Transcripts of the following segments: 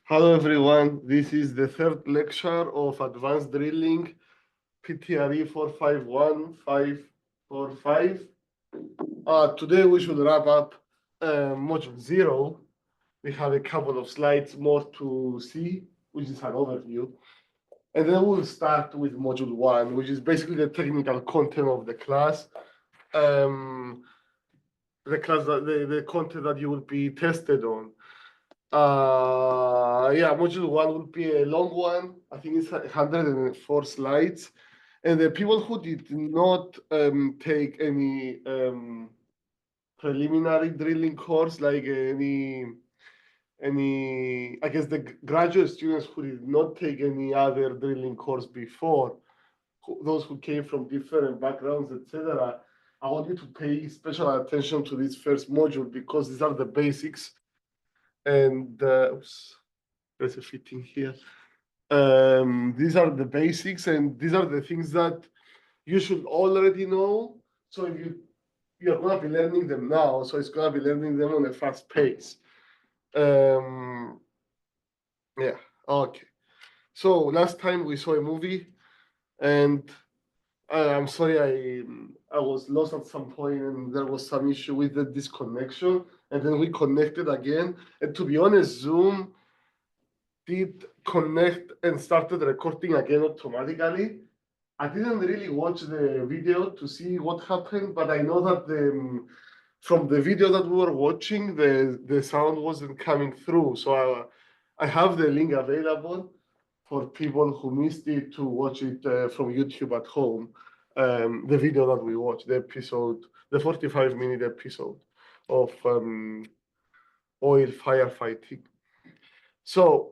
Hello everyone, this is the third lecture of Advanced Drilling, PTRE 451545. Today we should wrap up Module 0. We have a couple of slides more to see, which is an overview. And then we'll start with Module 1, which is basically the technical content of the class. The content that you will be tested on. Yeah, module 1 will be a long one. I think it's 104 slides. And the people who did not take any preliminary drilling course, like I guess the graduate students who did not take any other drilling course before, those who came from different backgrounds, etc., I want you to pay special attention to this first module because these are the basics. And oops, there's a fitting here. These are the basics, and these are the things that you should already know. So if you're gonna be learning them now, so it's gonna be learning them on a fast pace. Yeah, okay. So last time we saw a movie, and I'm sorry I was lost at some point, and there was some issue with the disconnection, and then we connected again. And to be honest, Zoom did connect and started recording again automatically. I didn't really watch the video to see what happened, but I know that from the video that we were watching, the sound wasn't coming through. So I have the link available for people who missed it to watch it from YouTube at home. The video that we watched, the episode, the 45-minute episode of oil firefighting. So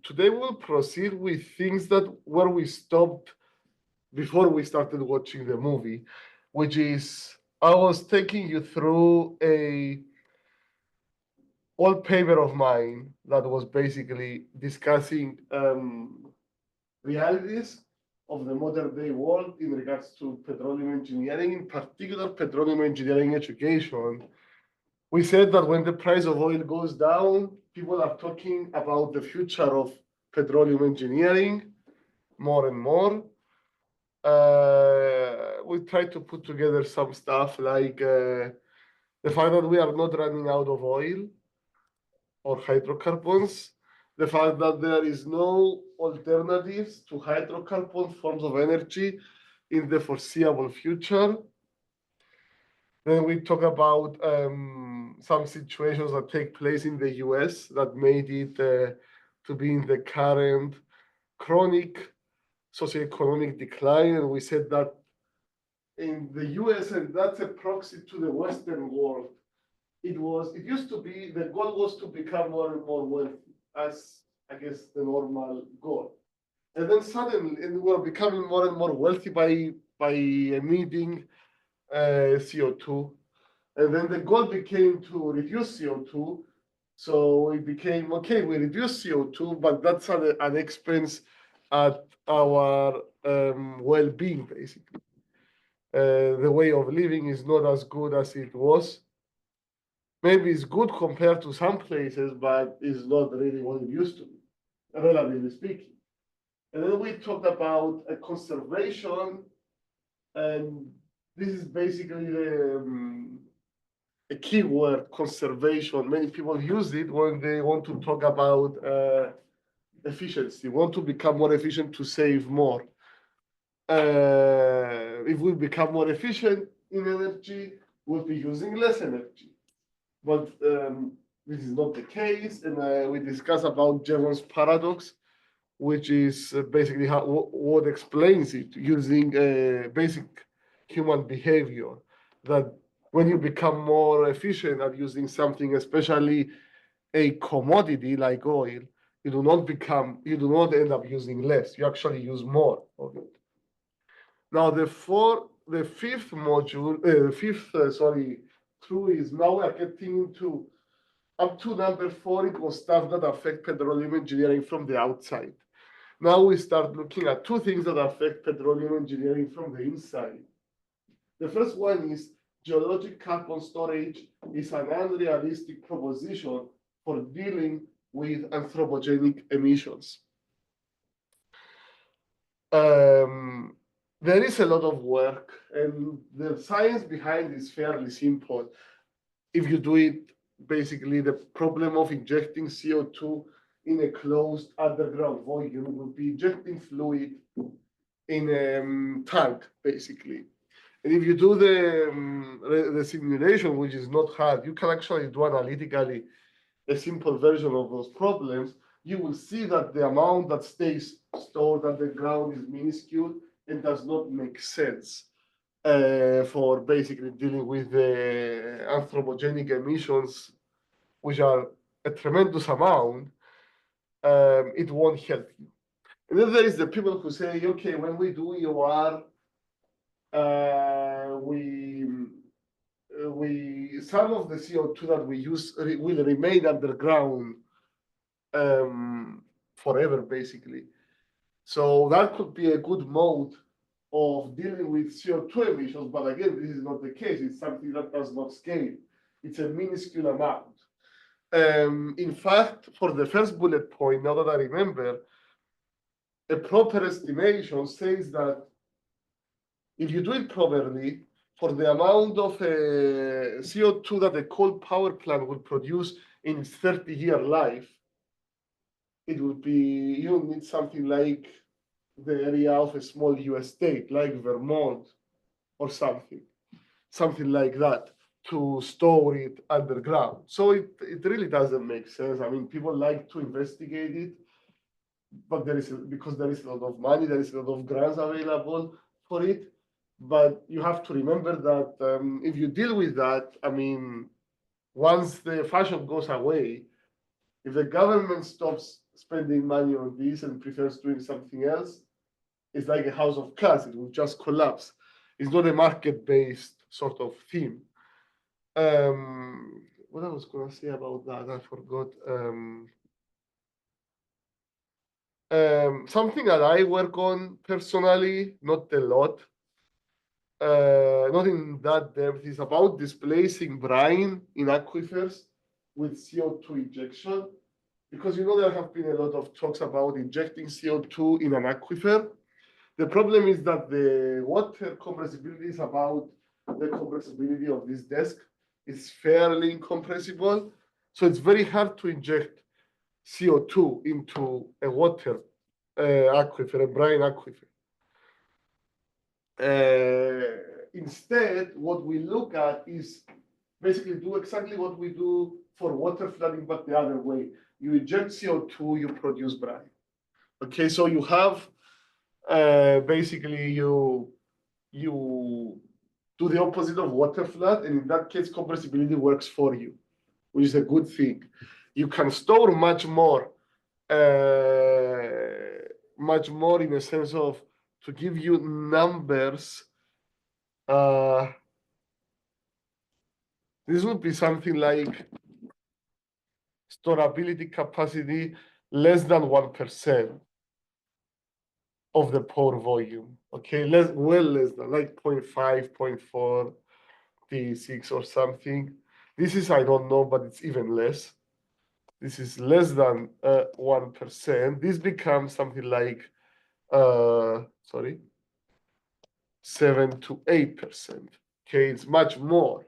today we'll proceed with things that where we stopped before we started watching the movie, which is I was taking you through a old paper of mine that was basically discussing realities of the modern day world in regards to petroleum engineering, in particular petroleum engineering education. We said that when the price of oil goes down, people are talking about the future of petroleum engineering more and more. We tried to put together some stuff like the fact that we are not running out of oil or hydrocarbons, the fact that there is no alternatives to hydrocarbon forms of energy in the foreseeable future. Then we talk about some situations that take place in the US that made it to be in the current chronic socioeconomic decline. And we said that in the US, and that's a proxy to the Western world, it used to be, the goal was to become more and more wealthy, as I guess the normal goal. And then suddenly, and we're becoming more and more wealthy by emitting CO2. And then the goal became to reduce CO2. So it became, okay, we reduce CO2, but that's at an expense at our well-being, basically. The way of living is not as good as it was. Maybe it's good compared to some places, but it's not really what it used to be, relatively speaking. And then we talked about a conservation, and this is basically a keyword, conservation. Many people use it when they want to talk about efficiency, want to become more efficient to save more. If we become more efficient in energy, we'll be using less energy. But this is not the case, and we discuss about Jevons paradox, which is basically what explains it using basic human behavior, that when you become more efficient at using something, especially a commodity like oil, you do not end up using less. You actually use more of it. Now the fifth module, two is now we're getting into up to number 4. It was stuff that affect petroleum engineering from the outside. Now we start looking at 2 things that affect petroleum engineering from the inside. The first one is geologic carbon storage is an unrealistic proposition for dealing with anthropogenic emissions. There is a lot of work, and the science behind is fairly simple. If you do it, basically the problem of injecting CO2 in a closed underground volume will be injecting fluid in a tank, basically. And if you do the simulation, which is not hard, you can actually do analytically a simple version of those problems. You will see that the amount that stays stored underground is minuscule and does not make sense for basically dealing with the anthropogenic emissions, which are a tremendous amount. It won't help you. And then there is the people who say, okay, when we do EOR, some of the CO2 that we use will remain underground forever, basically. So that could be a good mode of dealing with CO2 emissions, but again, this is not the case. It's something that does not scale. It's a minuscule amount. In fact, for the first bullet point, now that I remember, a proper estimation says that if you do it properly, for the amount of CO2 that a coal power plant would produce in its 30-year life, it would be, you need something like the area of a small US state, like Vermont or something like that, to store it underground. So it really doesn't make sense. I mean, people like to investigate it, but because there is a lot of money, there is a lot of grants available for it. But you have to remember that if you deal with that, I mean, once the fashion goes away, if the government stops spending money on this and prefers doing something else, it's like a house of cards. It will just collapse. It's not a market-based sort of theme. What I was going to say about that, I forgot. Something that I work on personally, not a lot, not in that depth, is about displacing brine in aquifers with CO2 injection. Because there have been a lot of talks about injecting CO2 in an aquifer. The problem is that the water compressibility is about the compressibility of this desk. It's fairly incompressible. So it's very hard to inject CO2 into a water aquifer, a brine aquifer. Instead, what we look at is basically do exactly what we do for water flooding, but the other way. You inject CO2, you produce brine. Okay, so you have basically you do the opposite of water flood, and in that case, compressibility works for you, which is a good thing. You can store much more in a sense of, to give you numbers, this would be something like storability capacity less than 1% of the pore volume. Okay, well less than, like 0.5, 0.4, T6 or something. This is, I don't know, but it's even less. This is less than 1%. This becomes something like, 7 to 8%. Okay, it's much more.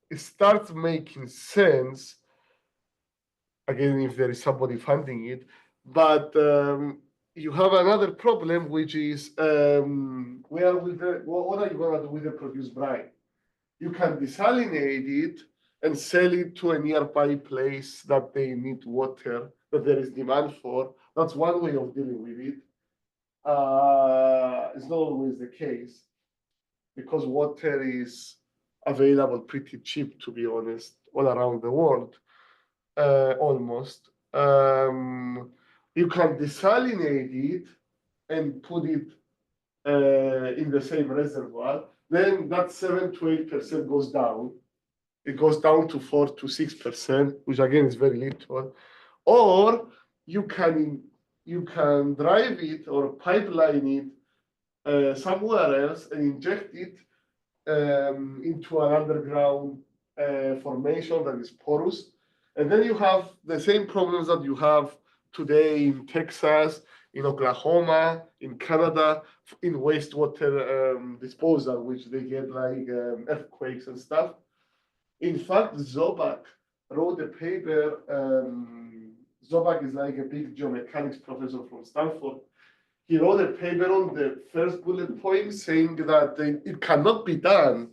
It starts making sense, again, if there is somebody funding it, but you have another problem, which is what are you going to do with the produced brine? You can desalinate it and sell it to a nearby place that they need water, that there is demand for. That's one way of dealing with it. It's not always the case, because water is available pretty cheap, to be honest, all around the world, almost. You can desalinate it and put it in the same reservoir. Then that 7 to 8% goes down. It goes down to 4 to 6%, which again is very little. Or you can drive it or pipeline it somewhere else and inject it into an underground formation that is porous. And then you have the same problems that you have today in Texas, in Oklahoma, in Canada, in wastewater disposal, which they get like earthquakes and stuff. In fact, Zobak wrote a paper. Zobak is like a big geomechanics professor from Stanford. He wrote a paper on the first bullet point saying that it cannot be done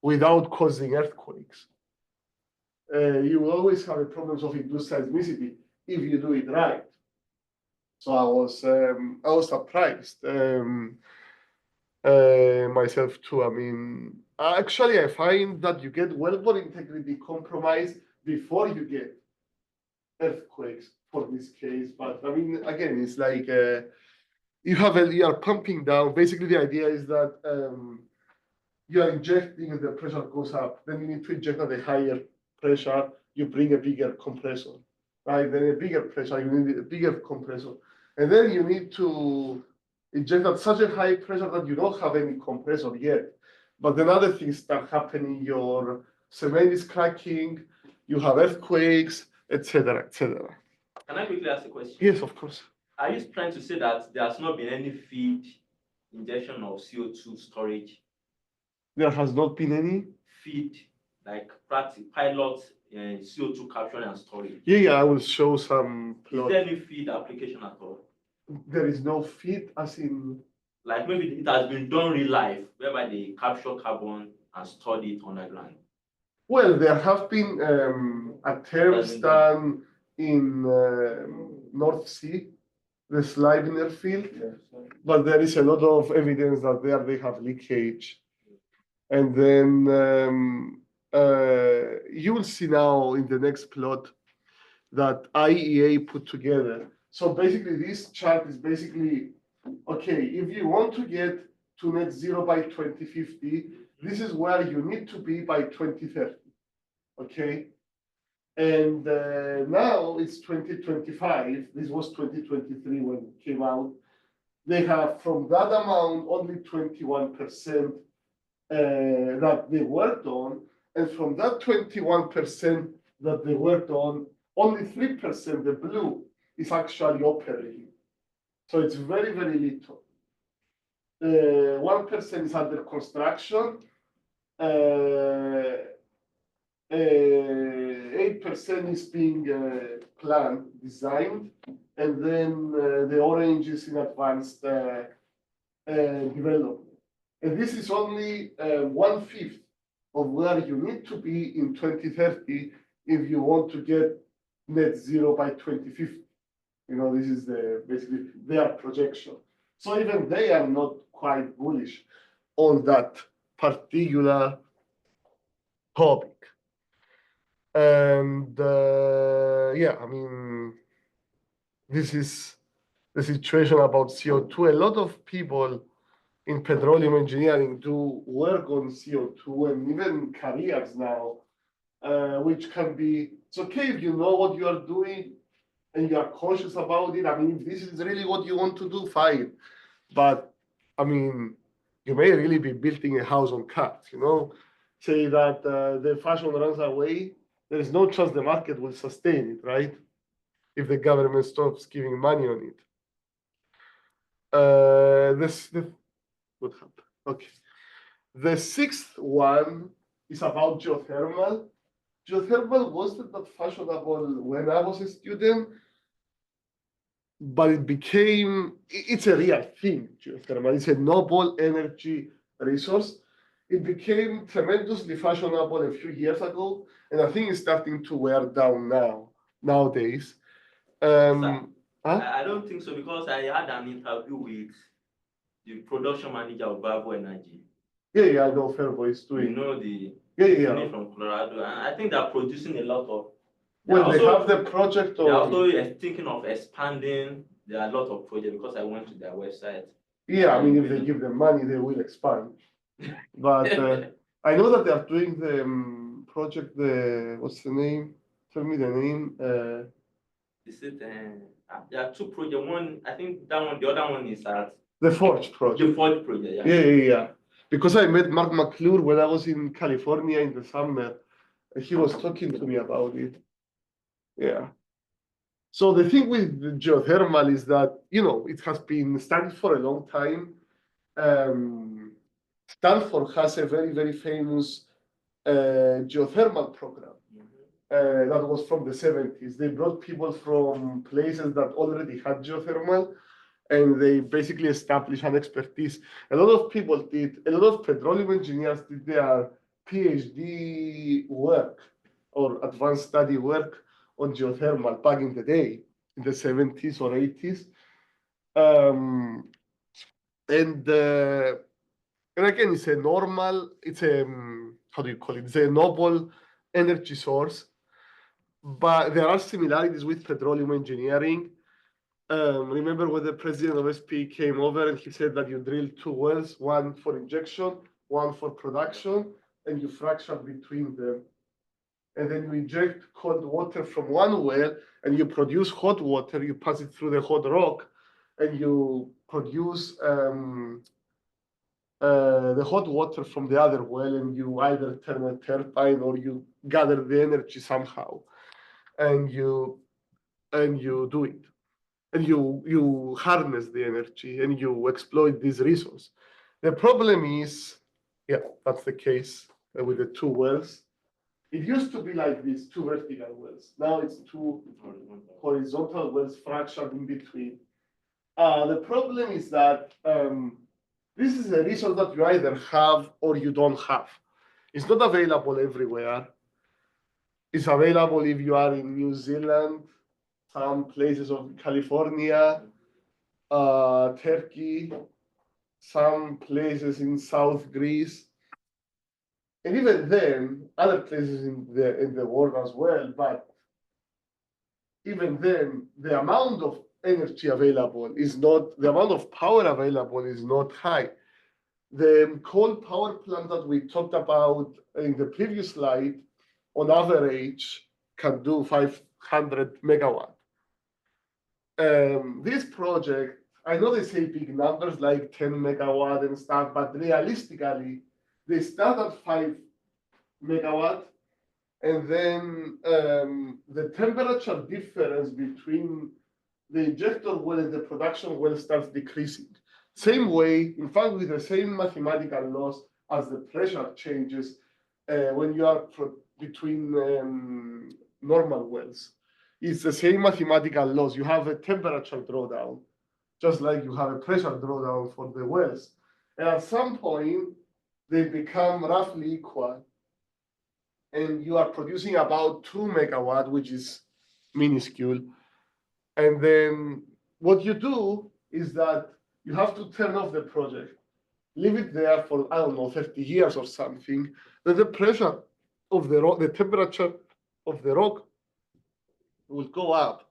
without causing earthquakes. You will always have a problems of induced seismicity if you do it right. So I was surprised myself too. I mean, actually, I find that you get wellbore integrity compromised before you get earthquakes for this case. But I mean, again, it's like you are pumping down. Basically, the idea is that you are injecting and the pressure goes up. Then you need to inject at a higher pressure. You bring a bigger compressor, right? Then a bigger pressure, you need a bigger compressor. And then you need to inject at such a high pressure that you don't have any compressor yet. But then other things start happening. Your cement is cracking, you have earthquakes, etc., etc. Can I quickly ask a question? Yes, of course. Are you trying to say that there has not been any feed injection of CO2 storage? There has not been any feed, like pilot CO2 capture and storage. Yeah, I will show some plot. Is there any feed application at all? There is no feed, as in like maybe it has been done real life, whereby they capture carbon and store it underground. Well, there have been attempts done in North Sea, the Sleipner field, but there is a lot of evidence that there they have leakage. And then you will see now in the next plot that IEA put together. So basically, this chart is basically, okay, if you want to get to net zero by 2050, this is where you need to be by 2030, okay? And now it's 2025. This was 2023 when it came out. They have, from that amount, only 21% that they worked on. And from that 21% that they worked on, only 3%, the blue, is actually operating. So it's very, very little. 1% is under construction. 8% is being planned, designed, and then the orange is in advanced development. And this is only 1/5 of where you need to be in 2030 if you want to get net zero by 2050. You know, this is basically their projection. So even they are not quite bullish on that particular topic. And yeah, I mean, this is the situation about CO2. A lot of people in petroleum engineering do work on CO2 and even careers now, which can be, it's okay if you know what you are doing and you are cautious about it. I mean, if this is really what you want to do, fine. But I mean, you may really be building a house on cards, you know? Say that the fashion runs away, there is no chance the market will sustain it, right? If the government stops giving money on it. What happened? Okay. The sixth one is about geothermal. Geothermal wasn't that fashionable when I was a student, but it became, it's a real thing, geothermal. It's a noble energy resource. It became tremendously fashionable a few years ago, and I think it's starting to wear down nowadays. I don't think so, because I had an interview with the production manager of Bravo Energy. Yeah, I know Fairboy is doing. You know Yeah. From Colorado, and I think they're producing a lot of. Well, they have the project. They're also thinking of expanding. There are a lot of projects, because I went to their website. Yeah, I mean, if they give them money, they will expand. But I know that they are doing the project. What's the name? Tell me the name. Is it? There are two projects. One, I think that one. The other one is at the Forge project. The Forge project. Yeah. Because I met Mark McClure when I was in California in the summer, and he was talking to me about it. Yeah. So the thing with the geothermal is that, it has been studied for a long time. Stanford has a very, very famous geothermal program that was from the 70s. They brought people from places that already had geothermal, and they basically established an expertise. A lot of petroleum engineers did their PhD work or advanced study work on geothermal back in the day, in the 70s or 80s. And again, it's how do you call it? It's a noble energy source, but there are similarities with petroleum engineering. Remember when the president of SP came over and he said that you drill two wells, one for injection, one for production, and you fracture between them. And then you inject cold water from one well and you produce hot water, you pass it through the hot rock, and you produce the hot water from the other well, and you either turn a turbine or you gather the energy somehow, and you do it, and you harness the energy and you exploit this resource. The problem is, yeah, that's the case with the two wells. It used to be like this, two vertical wells. Now it's two horizontal wells fractured in between. The problem is that this is a resource that you either have or you don't have. It's not available everywhere. It's available if you are in New Zealand, some places of California, Turkey, some places in South Greece, and even then, other places in the world as well. But even then, the amount of energy available is not, the amount of power available is not high. The coal power plant that we talked about in the previous slide, on average, can do 500 megawatt. This project, I know they say big numbers like 10 megawatt and stuff, but realistically, they start at 5 megawatt, and then the temperature difference between the injector well and the production well starts decreasing. Same way, in fact, with the same mathematical laws as the pressure changes when you are between normal wells. It's the same mathematical laws. You have a temperature drawdown, just like you have a pressure drawdown for the wells. And at some point, they become roughly equal. And you are producing about 2 megawatt, which is minuscule. And then what you do is that you have to turn off the project, leave it there for, I don't know, 30 years or something. Then the pressure of the rock, the temperature of the rock will go up.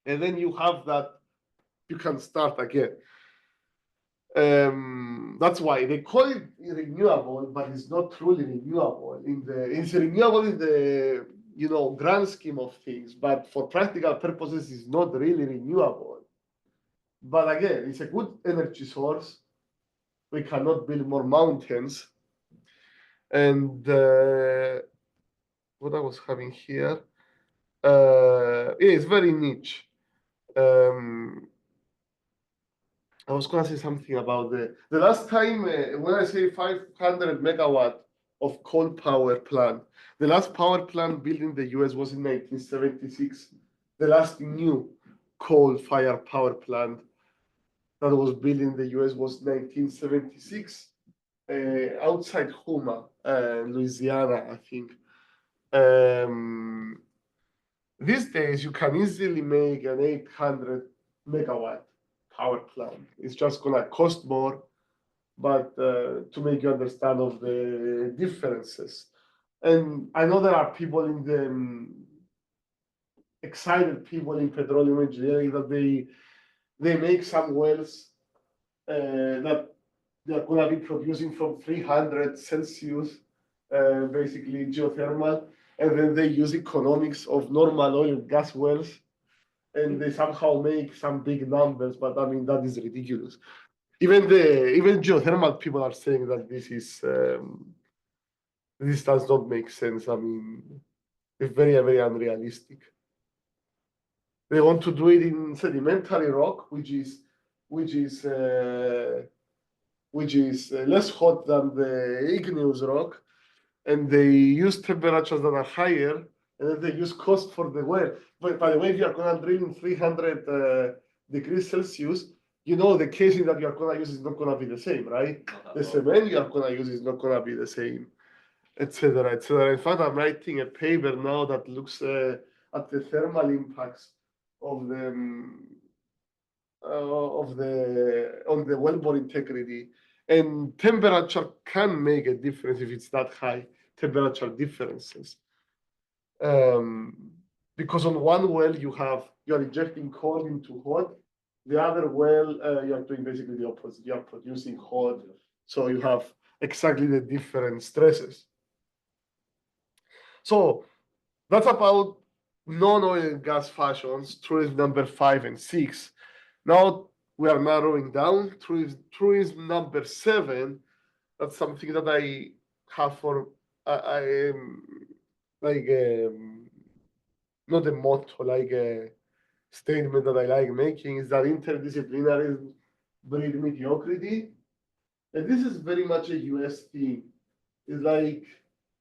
And then you have that, you can start again. That's why they call it renewable, but it's not truly renewable. It's renewable in the grand scheme of things, but for practical purposes, it's not really renewable. But again, it's a good energy source. We cannot build more mountains. And what I was having here, yeah, it's very niche. I was going to say something about the last time when I say 500 megawatt of coal power plant, the last power plant built in the US was in 1976. The last new coal-fired power plant that was built in the US was 1976 outside Houma, Louisiana, I think. These days, you can easily make an 800 megawatt power plant. It's just going to cost more, but to make you understand of the differences. And I know there are people in the excited people in petroleum engineering that they make some wells that they're going to be producing from 300 Celsius, basically geothermal, and then they use economics of normal oil and gas wells, and they somehow make some big numbers. But I mean, that is ridiculous. Even geothermal people are saying that this does not make sense. I mean, It's very, very unrealistic. They want to do it in sedimentary rock, which is less hot than the igneous rock, and they use temperatures that are higher, and then they use cost for the well. But by the way, if you are going to drill in 300 degrees Celsius, you know the casing that you are going to use is not going to be the same, right? The cement you are going to use is not going to be the same, etc., etc. In fact, I'm writing a paper now that looks at the thermal impacts of the on the wellbore integrity, and temperature can make a difference if it's that high. Temperature differences, because on one well you are injecting cold into hot, the other well you are doing basically the opposite. You are producing hot, so you have exactly the different stresses. So that's about non-oil and gas fashions, truism number 5 and 6. Now we are narrowing down. Truism number 7, that's something that I have for, like, not a motto, like a statement that I like making, is that interdisciplinarism breeds mediocrity. And this is very much a US thing. It's like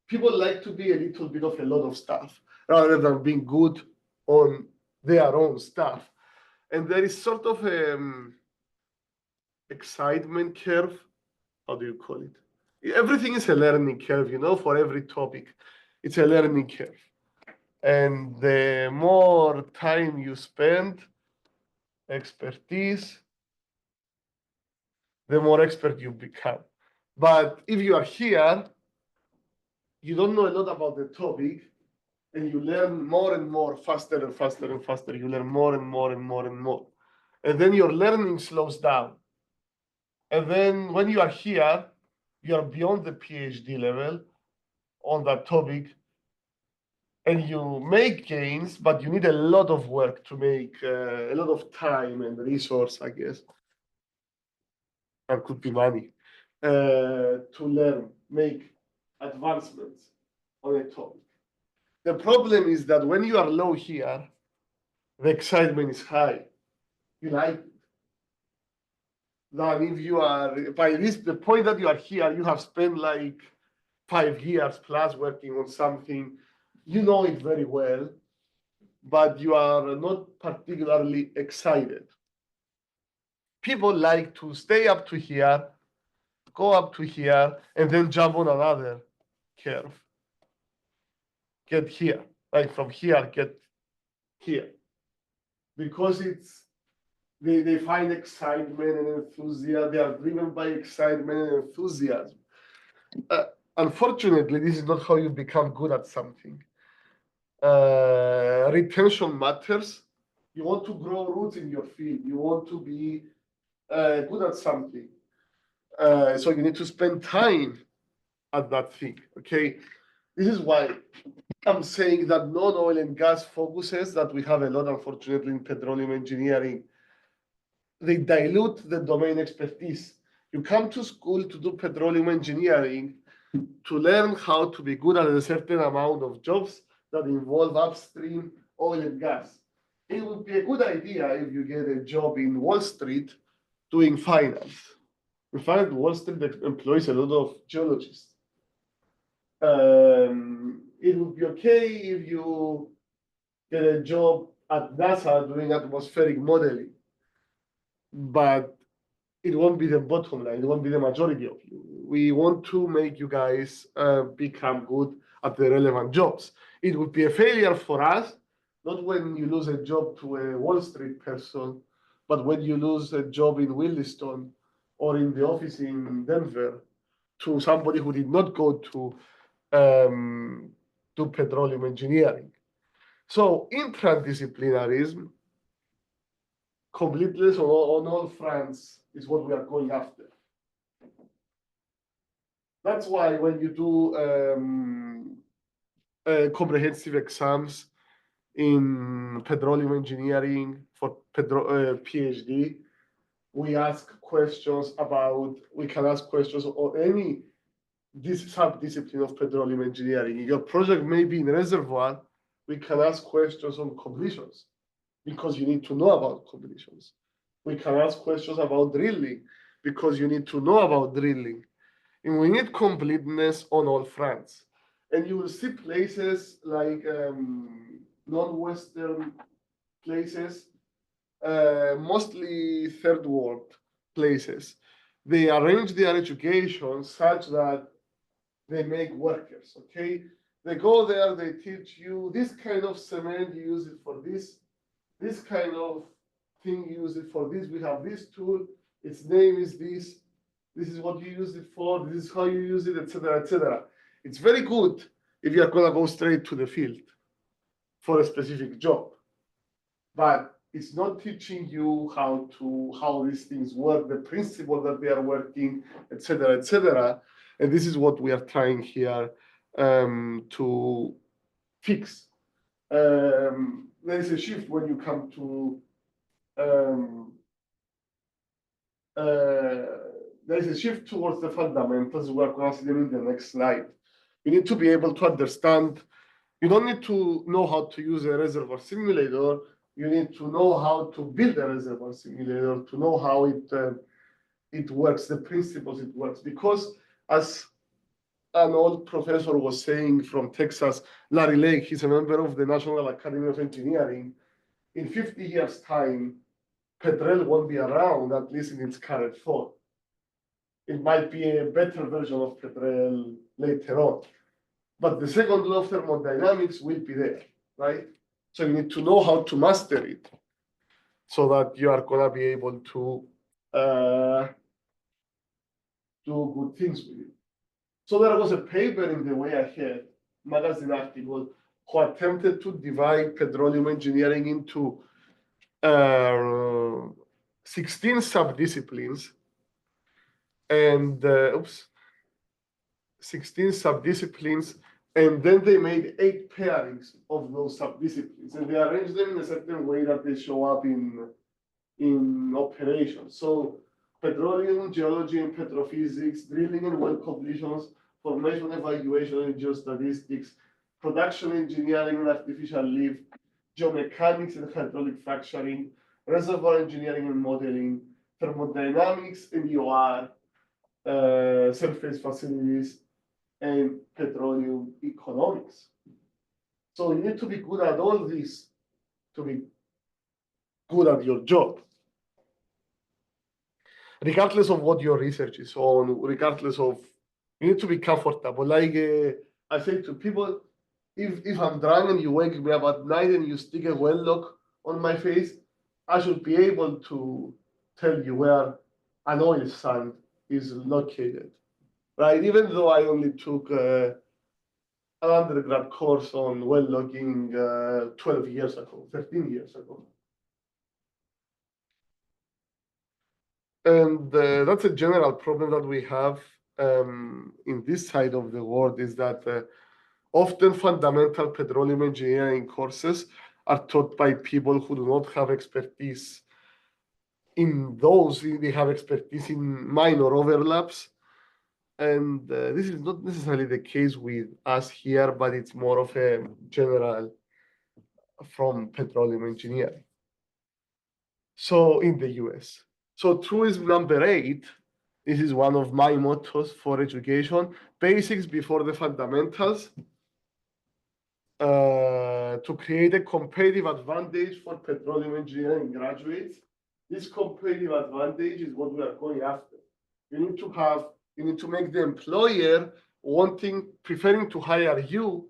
people like to be a little bit of a lot of stuff rather than being good on their own stuff. And there is sort of excitement curve. How do you call it? Everything is a learning curve, for every topic. It's a learning curve. And the more time you spend, expertise, the more expert you become. But if you are here, you don't know a lot about the topic, and you learn more and more, faster and faster and faster. You learn more and more and more and more. And then your learning slows down. And then when you are here, you are beyond the PhD level on that topic, and you make gains, but you need a lot of work to make, a lot of time and resource, I guess, and could be money, to learn, make advancements on a topic. The problem is that when you are low here, the excitement is high. You like it. Then if you are, by the point that you are here, you have spent like 5 years plus working on something, you know it very well, but you are not particularly excited. People like to stay up to here, go up to here, and then jump on another curve. Get here, like from here, get here. Because they find excitement and enthusiasm. They are driven by excitement and enthusiasm. Unfortunately, this is not how you become good at something. Retention matters. You want to grow roots in your field. You want to be good at something. So you need to spend time at that thing, okay? This is why I'm saying that non-oil and gas focuses that we have a lot, unfortunately, in petroleum engineering. They dilute the domain expertise. You come to school to do petroleum engineering to learn how to be good at a certain amount of jobs that involve upstream oil and gas. It would be a good idea if you get a job in Wall Street doing finance. In fact, Wall Street employs a lot of geologists. It would be okay if you get a job at NASA doing atmospheric modeling, but it won't be the bottom line. It won't be the majority of you. We want to make you guys become good at the relevant jobs. It would be a failure for us, not when you lose a job to a Wall Street person, but when you lose a job in Williston or in the office in Denver to somebody who did not go to do petroleum engineering. So interdisciplinarism, completeness on all fronts, is what we are going after. That's why when you do comprehensive exams in petroleum engineering for PhD, we ask questions about, we can ask questions on any this sub-discipline of petroleum engineering. Your project may be in reservoir, we can ask questions on completions because you need to know about completions. We can ask questions about drilling because you need to know about drilling. And we need completeness on all fronts. And you will see places like non-Western places, mostly third world places. They arrange their education such that they make workers, okay? They go there, they teach you this kind of cement, you use it for this kind of thing, you use it for this. We have this tool, its name is this is what you use it for, this is how you use it, etc., etc. It's very good if you are gonna go straight to the field for a specific job, but it's not teaching you how these things work, the principle that they are working, etc., etc. And this is what we are trying here to fix. There is a shift when you come to there is a shift towards the fundamentals. We are going to see them in the next slide. You need to be able to understand. You don't need to know how to use a reservoir simulator. You need to know how to build a reservoir simulator, to know how it works, the principles it works. Because as an old professor was saying from Texas, Larry Lake, he's a member of the National Academy of Engineering. In 50 years' time, PTRE won't be around, at least in its current form. It might be a better version of PTRE later on. But the second law of thermodynamics will be there, right? So you need to know how to master it so that you are gonna be able to do good things with it. So there was a paper in the Way Ahead magazine article who attempted to divide petroleum engineering into 16 subdisciplines and 16 subdisciplines, and then they made 8 pairings of those subdisciplines, and they arranged them in a certain way that they show up in operation. So petroleum, geology and petrophysics, drilling and well completions, formation evaluation and geostatistics, production engineering and artificial lift, geomechanics and hydraulic fracturing, reservoir engineering and modeling, thermodynamics and EOR, surface facilities, and petroleum economics. So you need to be good at all this to be good at your job, regardless of what your research is on, regardless of, you need to be comfortable. Like I say to people, if I'm drunk and you wake me up at night and you stick a well lock on my face, I should be able to tell you where an oil sand is located, right? Even though I only took an undergrad course on well logging 12 years ago, 13 years ago. And that's a general problem that we have in this side of the world, is that often fundamental petroleum engineering courses are taught by people who do not have expertise in those. They have expertise in minor overlaps. And this is not necessarily the case with us here, but it's more of a general from petroleum engineering. So in the US. So truism number 8, this is one of my mottos for education: basics before the fundamentals, to create a competitive advantage for petroleum engineering graduates. This competitive advantage is what we are going after. You need to make the employer preferring to hire you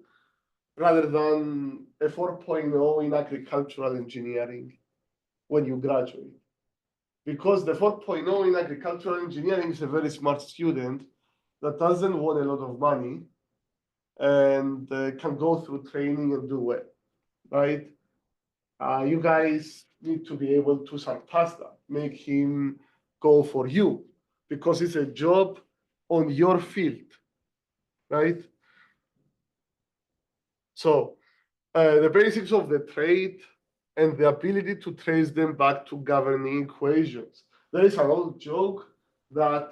rather than a 4.0 in agricultural engineering when you graduate. Because the 4.0 in agricultural engineering is a very smart student that doesn't want a lot of money and can go through training and do well, right? You guys need to be able to surpass that, make him go for you, because it's a job on your field, right? So the basics of the trade and the ability to trace them back to governing equations. There is an old joke that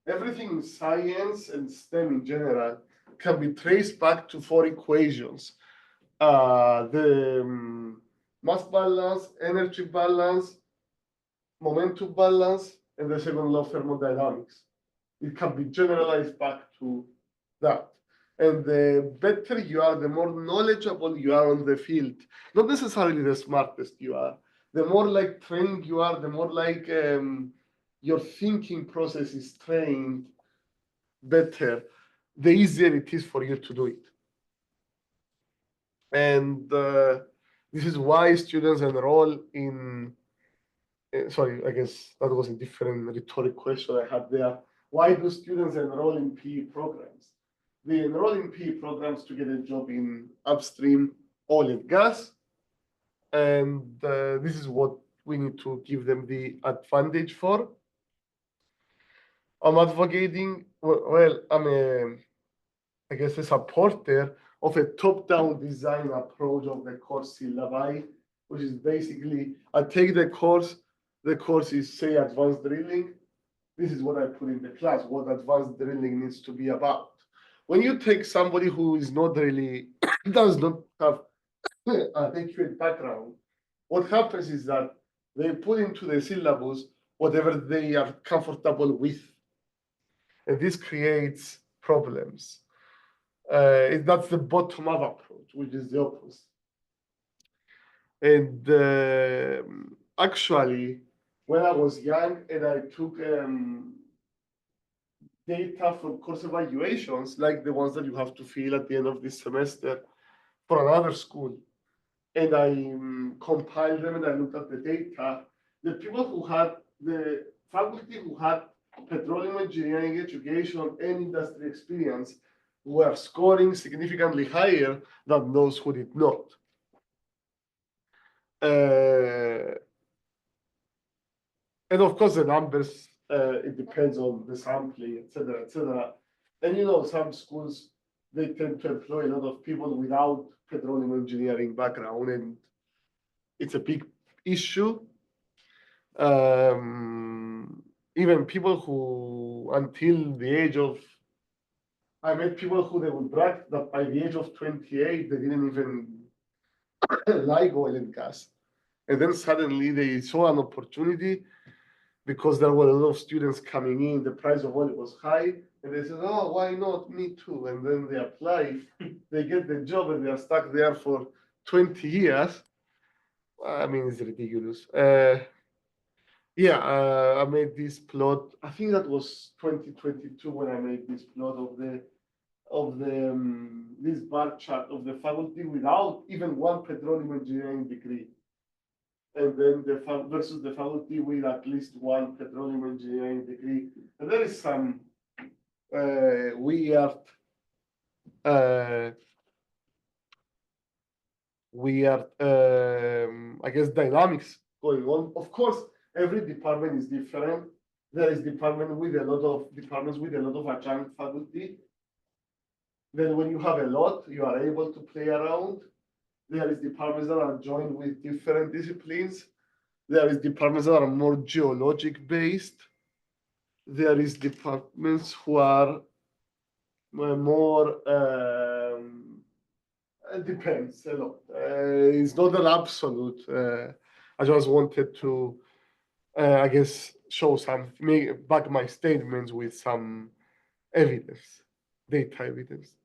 everything in science and STEM in general can be traced back to 4 equations. The mass balance, energy balance, momentum balance, and the second law of thermodynamics. It can be generalized back to that. And the better you are, the more knowledgeable you are on the field, not necessarily the smartest you are, the more like trained you are, the more like your thinking process is trained better, the easier it is for you to do it. And this is why students enroll in, sorry, I guess that was a different rhetoric question I had there. Why do students enroll in PE programs? They enroll in PE programs to get a job in upstream oil and gas. And this is what we need to give them the advantage for. I'm advocating, well, I guess, a supporter of a top-down design approach of the course syllabi, which is basically, I take the course is, say, advanced drilling. This is what I put in the class, what advanced drilling needs to be about. When you take somebody who is not really, does not have an adequate background, what happens is that they put into the syllabus whatever they are comfortable with. And this creates problems. That's the bottom-up approach, which is the opposite. And actually, when I was young and I took data from course evaluations, like the ones that you have to fill at the end of this semester for another school, and I compiled them and I looked at the data, the people who had, the faculty who had petroleum engineering education and industry experience were scoring significantly higher than those who did not. And of course, the numbers, it depends on the sampling, et cetera, et cetera. And you know, some schools, they tend to employ a lot of people without petroleum engineering background, and it's a big issue. Even people who, until the age of, I met people who they would brag that by the age of 28, they didn't even like oil and gas. And then suddenly they saw an opportunity because there were a lot of students coming in, the price of oil was high, and they said, oh, why not, me too. And then they apply, they get the job, and they are stuck there for 20 years. I mean, it's ridiculous. I made this plot. I think that was 2022 when I made this plot of the this bar chart of the faculty without even one petroleum engineering degree, and then the versus the faculty with at least one petroleum engineering degree. And there is some weird I guess dynamics going on. Of course, every department is different. There is departments with a lot of adjunct faculty. Then when you have a lot, you are able to play around. There is departments that are joined with different disciplines. There is departments that are more geologic based. There is departments who are more, it depends a lot. It's not an absolute. I just wanted to, I guess, show some, back my statements with some evidence, data evidence.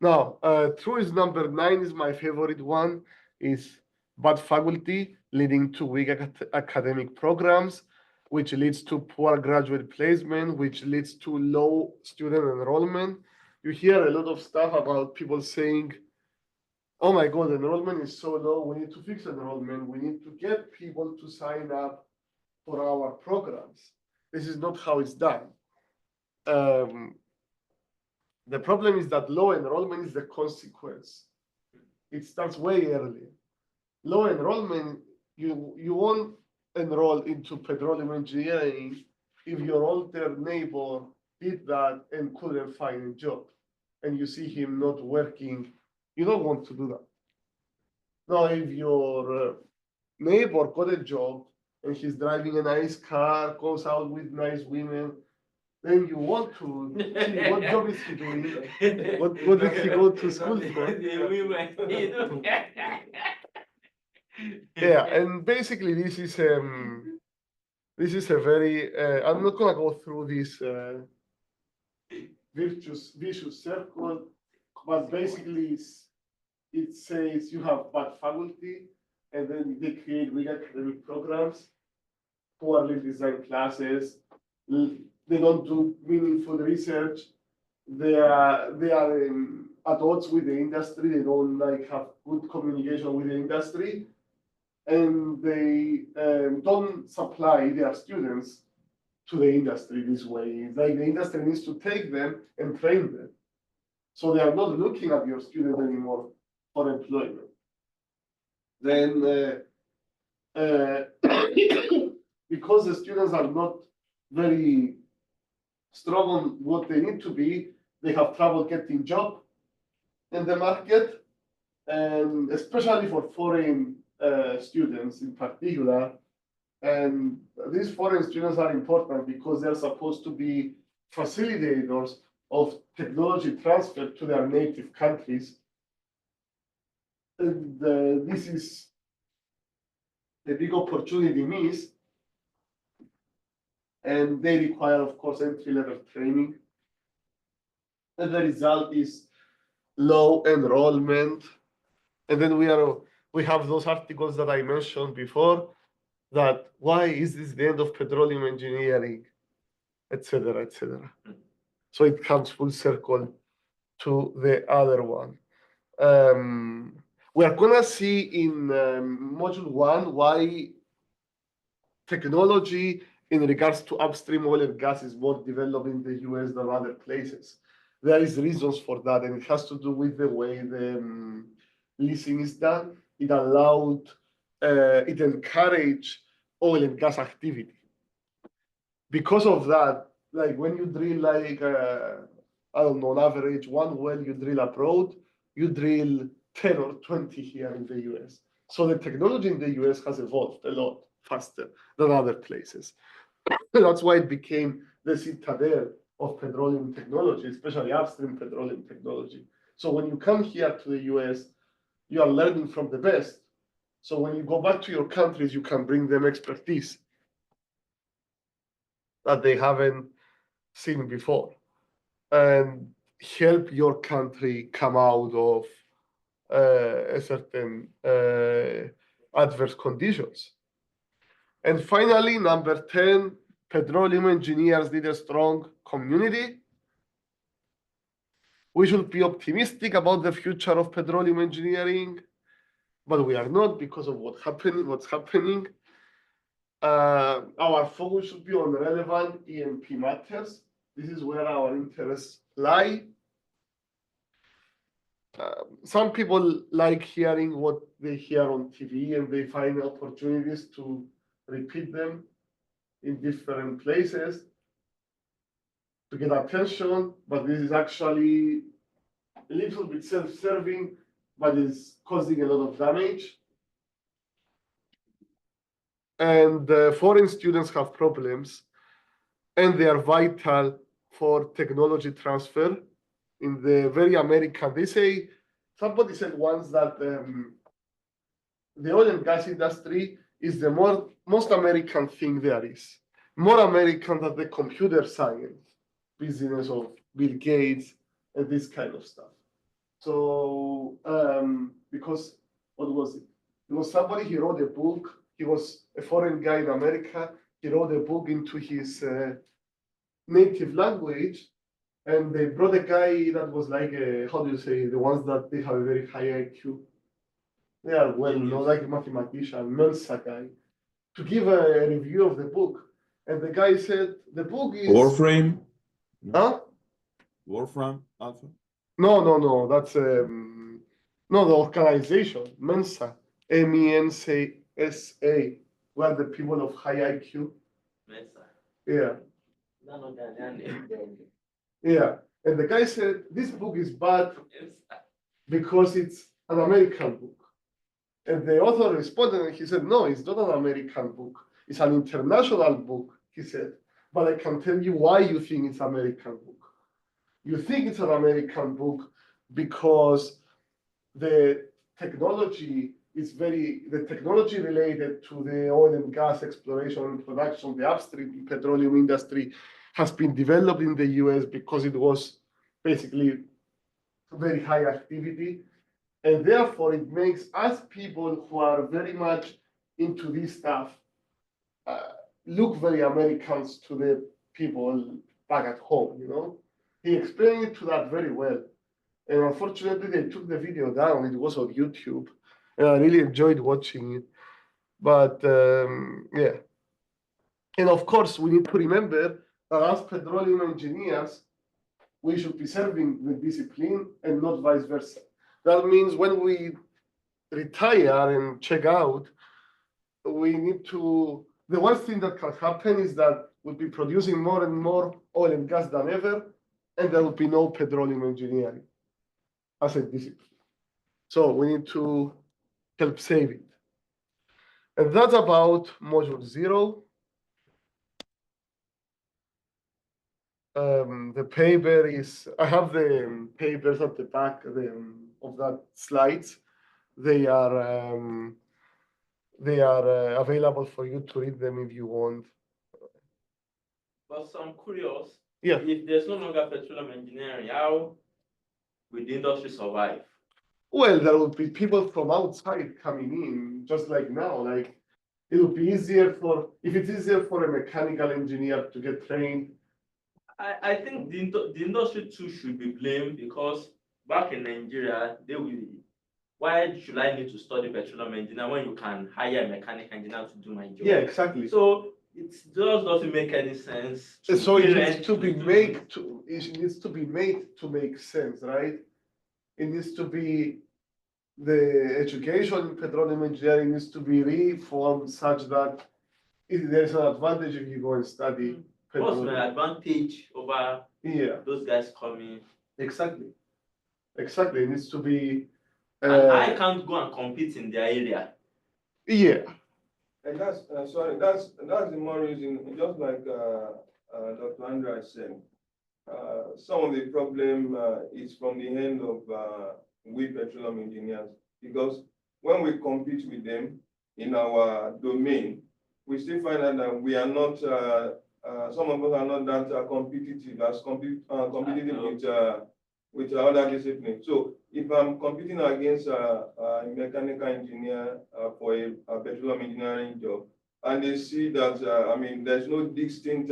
Now, truth number 9 is my favorite one, is bad faculty leading to weak academic programs, which leads to poor graduate placement, which leads to low student enrollment. You hear a lot of stuff about people saying, oh my God, enrollment is so low, we need to fix enrollment, we need to get people to sign up for our programs. This is not how it's done. The problem is that low enrollment is the consequence. It starts way earlier. Low enrollment, you won't enroll into petroleum engineering if your older neighbor did that and couldn't find a job, and you see him not working. You don't want to do that. Now, if your neighbor got a job and he's driving a nice car, goes out with nice women, then you want to see what job is he doing, what did he go to school for? Yeah, and basically this is a very I'm not gonna go through this vicious circle, but basically it says you have bad faculty, and then they create weak academic programs, poorly designed classes. They don't do meaningful research. They are at odds with the industry. They don't like have good communication with the industry, and they don't supply their students to the industry this way. It's like the industry needs to take them and train them. So they are not looking at your students anymore for employment. Then, because the students are not very strong on what they need to be, they have trouble getting job in the market, and especially for foreign students in particular. And these foreign students are important because they're supposed to be facilitators of technology transfer to their native countries. And this is a big opportunity missed. And they require, of course, entry-level training. And the result is low enrollment. And then we have those articles that I mentioned before, that why is this the end of petroleum engineering, etc., etc. So it comes full circle to the other one. We are gonna see in module 1 why technology in regards to upstream oil and gas is more developed in the US than other places. There is reasons for that, and it has to do with the way the leasing is done. It allowed, it encouraged oil and gas activity. Because of that, like when you drill like, I don't know, on average, one well you drill abroad, you drill 10 or 20 here in the US. So the technology in the US has evolved a lot faster than other places. That's why it became the citadel of petroleum technology, especially upstream petroleum technology. So when you come here to the US, you are learning from the best. So when you go back to your countries, you can bring them expertise that they haven't seen before, and help your country come out of a certain adverse conditions. And finally, number 10, petroleum engineers need a strong community. We should be optimistic about the future of petroleum engineering, but we are not because of what's happening. Our focus should be on relevant E&P matters. This is where our interests lie. Some people like hearing what they hear on TV, and they find opportunities to repeat them in different places to get attention, but this is actually a little bit self-serving, but is causing a lot of damage. And foreign students have problems, and they are vital for technology transfer. In the very American, they say, somebody said once that the oil and gas industry is the most American thing there is. More American than the computer science business of Bill Gates and this kind of stuff. So, because what was it? It was somebody, he wrote a book. He was a foreign guy in America. He wrote a book into his native language, and they brought a guy that was like, how do you say, the ones that they have a very high IQ. They are well known, like a mathematician, Mensa guy, to give a review of the book. And the guy said, the book is... Warframe? Huh? Warframe Alpha? No, that's no, the organization, Mensa, MENSA, where the people of high IQ. Mensa. Yeah. Yeah. And the guy said, this book is bad because it's an American book. And the author responded, and he said, no, it's not an American book. It's an international book, he said. but I can tell you why you think it's American book. You think it's an American book because the technology the technology related to the oil and gas exploration and production, the upstream petroleum industry has been developed in the US because it was basically very high activity. And therefore it makes us people who are very much into this stuff look very Americans to the people back at home, you know? He explained it to that very well. And unfortunately, they took the video down. It was on YouTube. And I really enjoyed watching it. But yeah. And of course, we need to remember that as petroleum engineers, we should be serving the discipline and not vice versa. That means when we retire and check out, we need to, the worst thing that can happen is that we'll be producing more and more oil and gas than ever, and there will be no petroleum engineering as a discipline. So we need to help save it. And that's about module 0. The paper is, I have the papers at the back of that slides. They are available for you to read them if you want. But I'm curious. Yeah. If there's no longer petroleum engineering, how will the industry survive? Well, there will be people from outside coming in, just like now. Like it will be easier if it's easier for a mechanical engineer to get trained. I think the industry too should be blamed because back in Nigeria, they will. Why should I need to study petroleum engineer when you can hire a mechanical engineer to do my job? Yeah, exactly. So it just doesn't make any sense. So it needs to be made to. It needs to be made to make sense, right? It needs to be the education in petroleum engineering needs to be reformed such that there's an advantage if you go and study. What's my advantage over those guys coming? Exactly. Exactly. It needs to be. And I can't go and compete in their area. Yeah. And that's the more reason, just like Dr. Andrea said, some of the problem is from the end of we petroleum engineers, because when we compete with them in our domain, we still find out that we are not, some of us are not that competitive as competitive with other disciplines. So if I'm competing against a mechanical engineer for a petroleum engineering job, and they see that, I mean, there's no distinct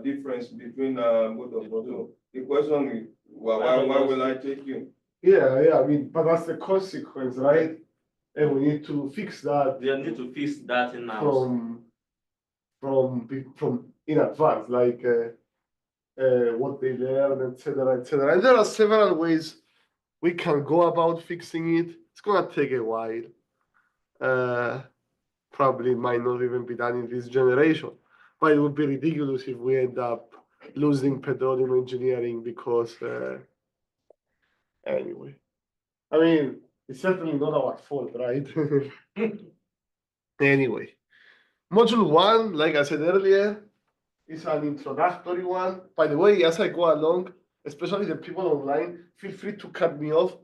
difference between both of us. So the question is, why will I take you? Yeah, I mean, but that's the consequence, right? And we need to fix that. They need to fix that in house. From in advance, like what they learn, etc., etc. And there are several ways we can go about fixing it. It's gonna take a while. Probably might not even be done in this generation, but it would be ridiculous if we end up losing petroleum engineering because anyway. I mean, it's certainly not our fault, right? Anyway, module 1, like I said earlier, is an introductory one. By the way, as I go along, especially the people online, feel free to cut me off.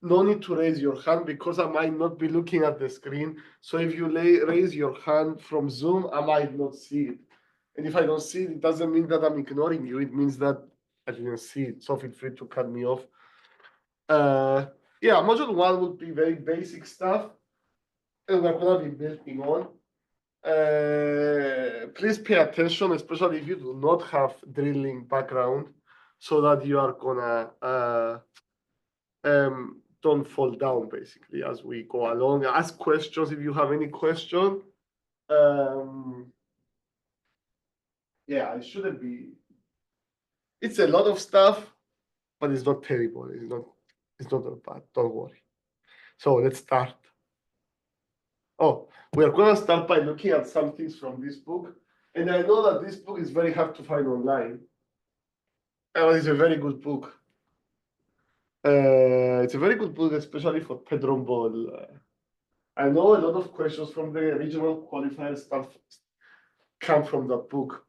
No need to raise your hand because I might not be looking at the screen. So if you raise your hand from Zoom, I might not see it. And if I don't see it, it doesn't mean that I'm ignoring you. It means that I didn't see it. So feel free to cut me off. Yeah, module 1 would be very basic stuff. And we're going to be building on. Please pay attention, especially if you do not have drilling background, so that you are gonna don't fall down basically as we go along. Ask questions if you have any question. Yeah, it shouldn't be. It's a lot of stuff, but it's not terrible. It's not that bad. Don't worry. So let's start. Oh, we are going to start by looking at some things from this book. And I know that this book is very hard to find online. And it's a very good book. It's a very good book, especially for Pedro Ball. I know a lot of questions from the regional qualifier stuff come from that book.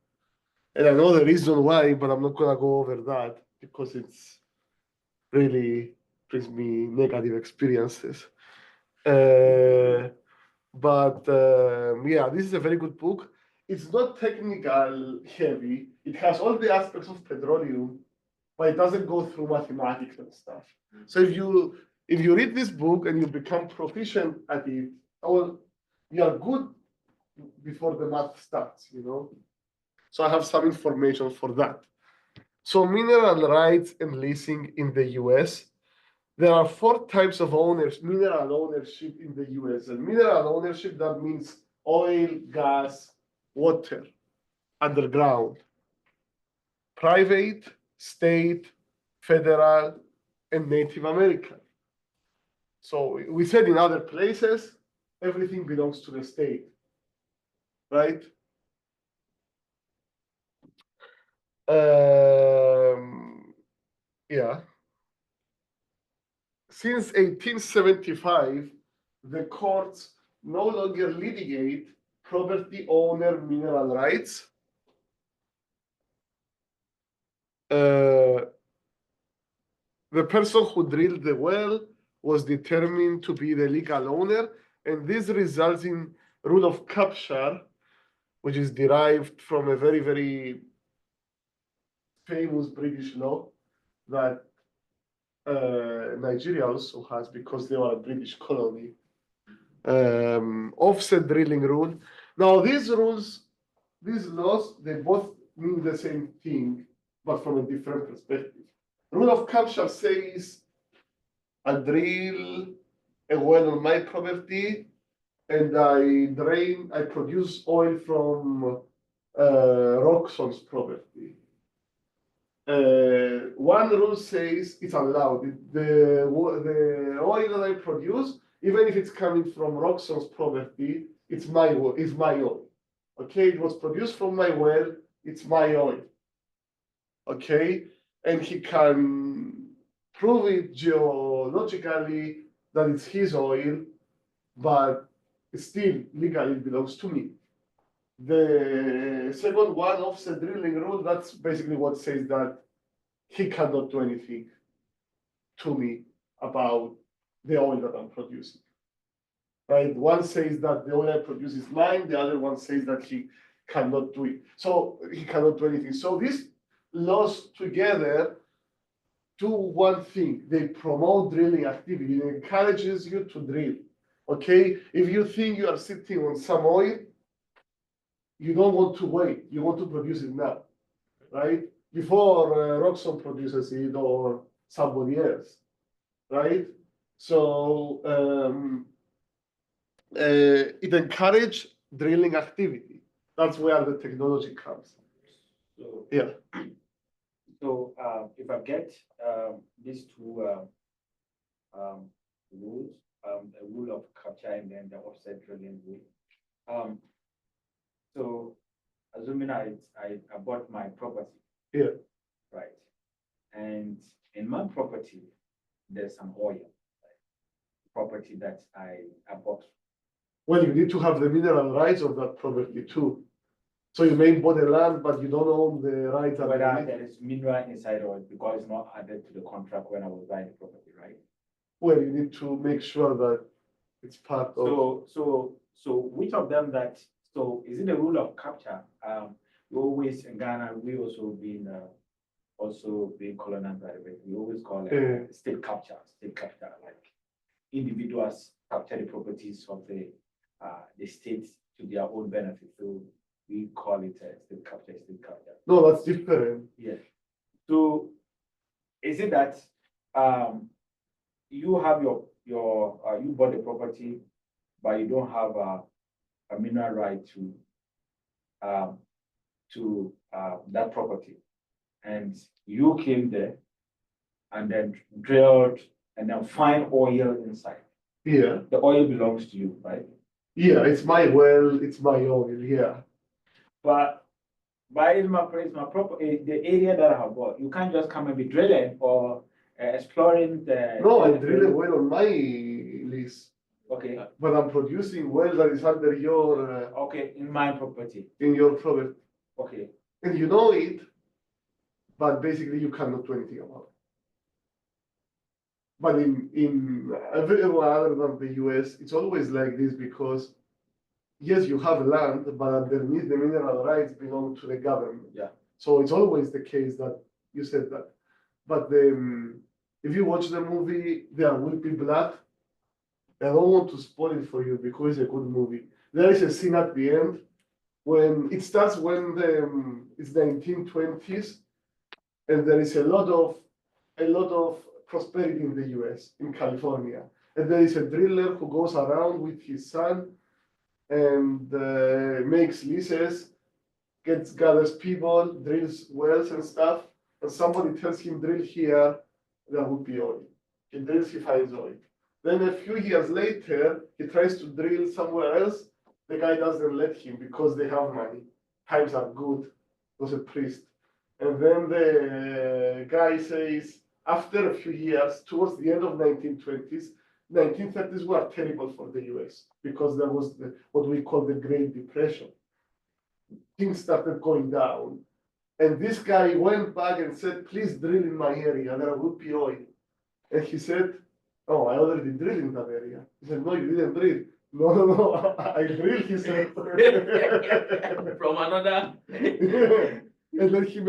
And I know the reason why, but I'm not gonna go over that because it's really brings me negative experiences. But yeah, this is a very good book. It's not technical heavy. It has all the aspects of petroleum, but it doesn't go through mathematics and stuff. So if you read this book and you become proficient at it, well, you are good before the math starts, you know. So I have some information for that. So mineral rights and leasing in the US. There are 4 types of mineral ownership in the US. And mineral ownership, that means oil, gas, water, underground. Private, state, federal, and Native American. So we said in other places, everything belongs to the state, right? Yeah. Since 1875, the courts no longer litigate property owner mineral rights. The person who drilled the well was determined to be the legal owner, and this results in rule of capture, which is derived from a very, very famous British law that Nigeria also has because they were a British colony. Offset drilling rule. Now, these rules, these laws, they both mean the same thing, but from a different perspective. Rule of capture says I drill a well on my property and I produce oil from Roxxon's property. One rule says it's allowed. The oil that I produce, even if it's coming from Roxxon's property, it's my oil. Okay, it was produced from my well, it's my oil. Okay, and he can prove it geologically that it's his oil, but still legally it belongs to me. The second one, offset drilling rule, that's basically what says that he cannot do anything to me about the oil that I'm producing. Right? One says that the oil I produce is mine, the other one says that he cannot do it. So he cannot do anything. So these laws together do one thing. They promote drilling activity. It encourages you to drill. Okay? If you think you are sitting on some oil, you don't want to wait. You want to produce it now. Right? Before Roxxon produces it or somebody else, right? So it encouraged drilling activity. That's where the technology comes. So, Yeah. so if I get these two rules, a rule of capture and then the offset drilling rule. So assuming I bought my property. Yeah. Right. And in my property, there's some oil, right? Property that I bought. Well, you need to have the mineral rights of that property too. So you may buy the land, but you don't own the rights. Whether there is mineral inside or because it's not added to the contract when I was buying the property, right? Well, you need to make sure that it's part of. So which of them that, so is it the rule of capture? We always in Ghana, we also being colonized by the British, we always call it state capture, like individuals capture the properties of the state to their own benefit. So we call it state capture. No, that's different. Yeah. So is it that you have your you bought the property, but you don't have a mineral right to that property, and you came there and then drilled and then find oil inside. Yeah. The oil belongs to you, right? Yeah, it's my well, it's my oil. Yeah. But it's my property, the area that I have bought. You can't just come and be drilling or exploring the. No, I drill a well on my lease. Okay. But I'm producing well that is under your. Okay, in my property. In your property. Okay, and you know it, but basically you cannot do anything about it. But in everywhere other than the US, it's always like this because yes, you have land, but underneath the mineral rights belong to the government. Yeah. So it's always the case that you said that. But if you watch the movie, there will be blood. I don't want to spoil it for you because it's a good movie. There is a scene at the end when it starts when it's 1920s, and there is a lot of prosperity in the US, in California. And there is a driller who goes around with his son and makes leases, gathers people, drills wells and stuff. And somebody tells him, drill here, there would be oil. He drills, he finds oil. Then a few years later, he tries to drill somewhere else. The guy doesn't let him because they have money. Times are good. He was a priest. And then the guy says, after a few years, towards the end of 1920s, 1930s were terrible for the US because there was what we call the Great Depression. Things started going down. And this guy went back and said, please drill in my area, there will be oil. And he said, oh, I already drilled in that area. He said, no, you didn't drill. No, I drilled, he said. From another. And then he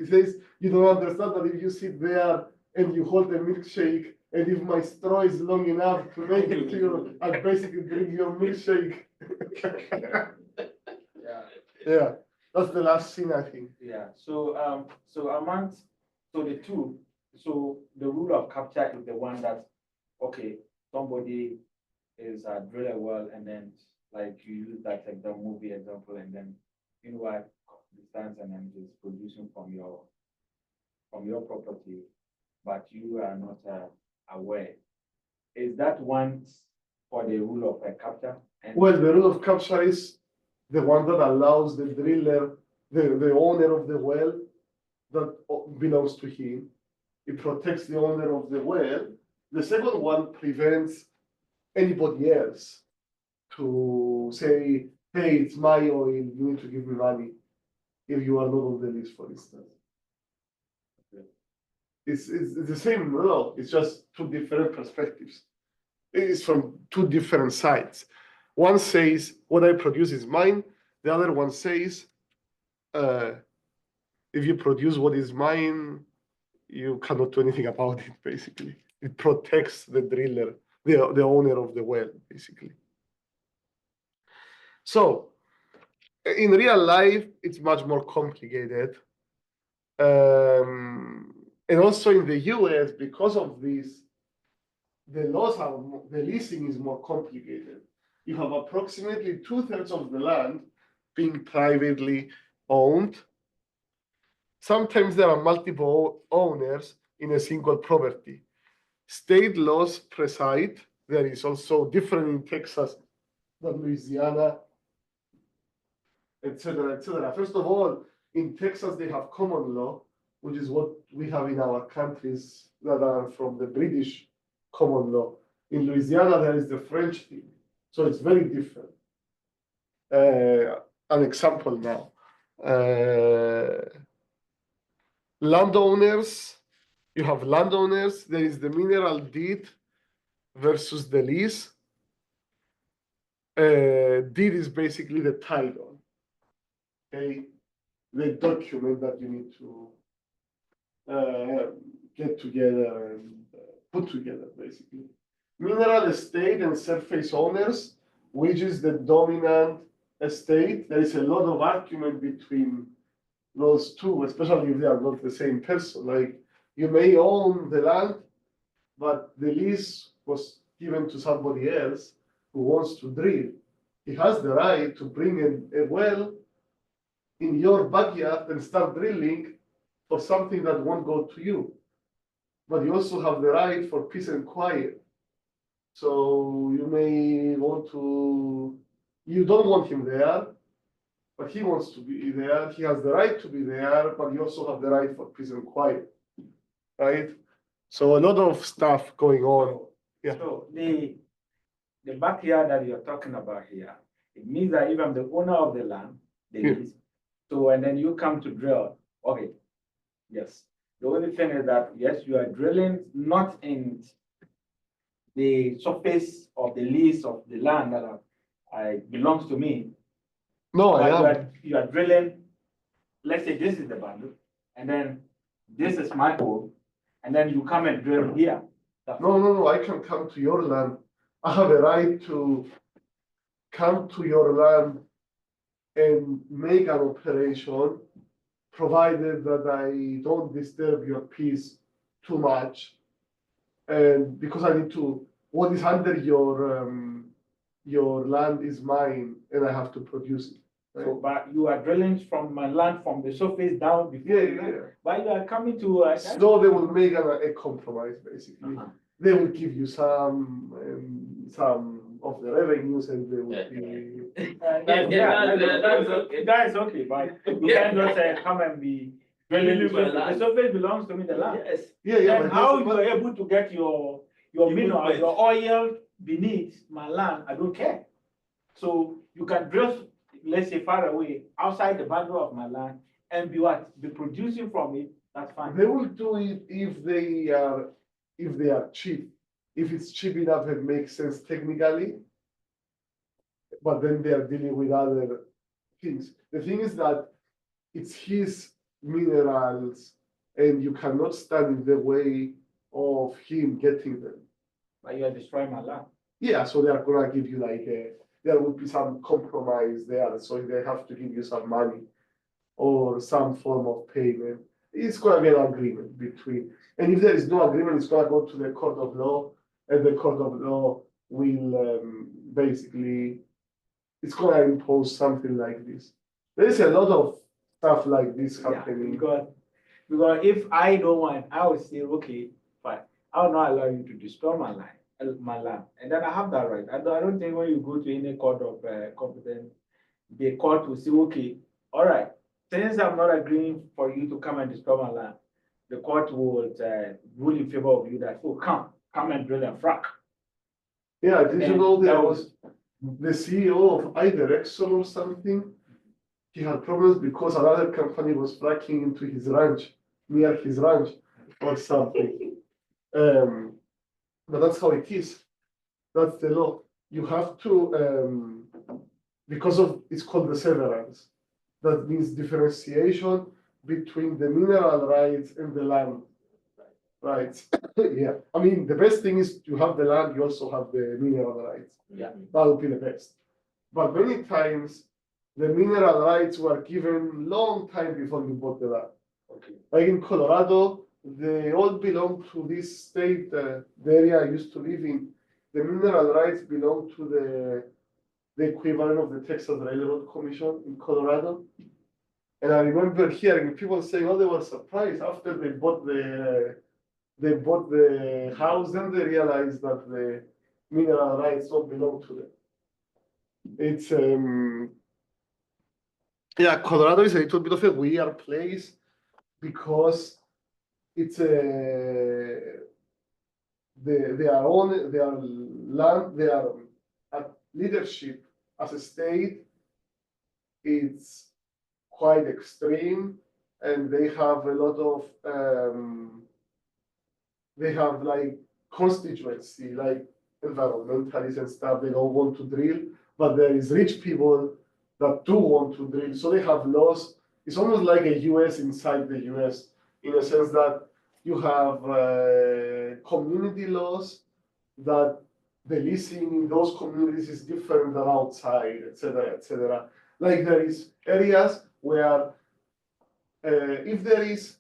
says, you don't understand that if you sit there and you hold a milkshake, and if my straw is long enough to make it to you, I basically drink your milkshake. Yeah. Yeah, that's the last scene, I think. Yeah, so the rule of capture is the one that, okay, somebody is drill a well and then like you use that the movie example and then you know what distance and then it's producing from your property, but you are not aware. Is that one for the rule of capture? And Well, the rule of capture is the one that allows the driller, the owner of the well, that belongs to him. It protects the owner of the well. The second one prevents anybody else to say, hey, it's my oil, you need to give me money if you are not on the list, for instance. Okay. It's the same law, it's just two different perspectives. It is from two different sides. One says, what I produce is mine. The other one says, if you produce what is mine, you cannot do anything about it, basically. It protects the driller, the owner of the well, basically. So, in real life, it's much more complicated. And also in the US, because of this, the leasing is more complicated. You have approximately 2/3 of the land being privately owned. Sometimes there are multiple owners in a single property. State laws preside. There is also different in Texas than Louisiana, etc., etc. First of all, in Texas, they have common law, which is what we have in our countries that are from the British common law. In Louisiana, there is the French thing. So it's very different. An example now. Landowners, you have landowners, there is the mineral deed versus the lease. Deed is basically the title, okay? The document that you need to get together and put together, basically. Mineral estate and surface owners, which is the dominant estate. There is a lot of argument between those two, especially if they are not the same person. Like you may own the land, but the lease was given to somebody else who wants to drill. He has the right to bring in a well in your backyard and start drilling for something that won't go to you. But you also have the right for peace and quiet. So you may want to, you don't want him there, but he wants to be there. He has the right to be there, but you also have the right for peace and quiet, right? So a lot of stuff going on. Yeah. So the backyard that you're talking about here, it means that if I'm the owner of the land, the Yeah. lease, So, and then you come to drill, okay, yes. The only thing is that, yes, you are drilling not in the surface of the lease of the land that belongs to me, No, but I am. you are drilling, let's say this is the boundary, and then this is my hole, and then you come and drill here. No, I can come to your land. I have a right to come to your land and make an operation, provided that I don't disturb your peace too much. And because I need to, what is under your land is mine, and I have to produce it. So, but you are drilling from my land from the surface down before. Yeah. But you are coming to. So they will make a compromise, basically. Uh-huh. They will give you some of the revenues, and they will be. That's okay. That is okay, but you can't just come and be drilling the Drilling my surface. The land. surface belongs to me, the land. Yes. Yeah, Then but how that's- you are able to get your Input minerals, point. your oil beneath my land, I don't care. So you can drill, let's say, far away, outside the boundary of my land, and be what? Be producing from it, that's fine. They will do it if they are cheap. If it's cheap enough, it makes sense technically. But then they are dealing with other things. The thing is that it's his minerals, and you cannot stand in the way of him getting them. But you are destroying my land. Yeah, so they are gonna give you there will be some compromise there, so they have to give you some money or some form of payment. It's gonna be an agreement between, and if there is no agreement, it's gonna go to the court of law, and the court of law will basically, it's gonna impose something like this. There is a lot of stuff like this Yeah, happening. because if I don't want, I will say, okay, fine, I will not allow you to destroy my land, and then I have that right. I don't think when you go to any court of competence, the court will say, okay, all right, since I'm not agreeing for you to come and destroy my land, the court will rule in favor of you that, oh, come and drill and frack. Yeah, did you know there That was the CEO of either Exxon or something? He had problems because another company was fracking into his ranch, near his ranch, or something. But that's how it is. That's the law. You have to, because of, it's called the severance. That means differentiation between the mineral rights and the land rights. Yeah, I mean, the best thing is you have the land, you also have the mineral rights. Yeah. That would be the best. But many times, the mineral rights were given long time before you bought the land. Okay. Like in Colorado, they all belong to this state, the area I used to live in. The mineral rights belong to the equivalent of the Texas Railroad Commission in Colorado. And I remember hearing people saying, oh, they were surprised after they bought the house, then they realized that the mineral rights don't belong to them. It's yeah, Colorado is a little bit of a weird place because it's their land, their leadership as a state, it's quite extreme, and they have a lot of they have like constituency, like environmentalists and stuff. They don't want to drill, but there is rich people that do want to drill. So they have laws. It's almost like a US inside the US, in a sense that you have community laws that the leasing in those communities is different than outside, etc., etc. Like there is areas where if there is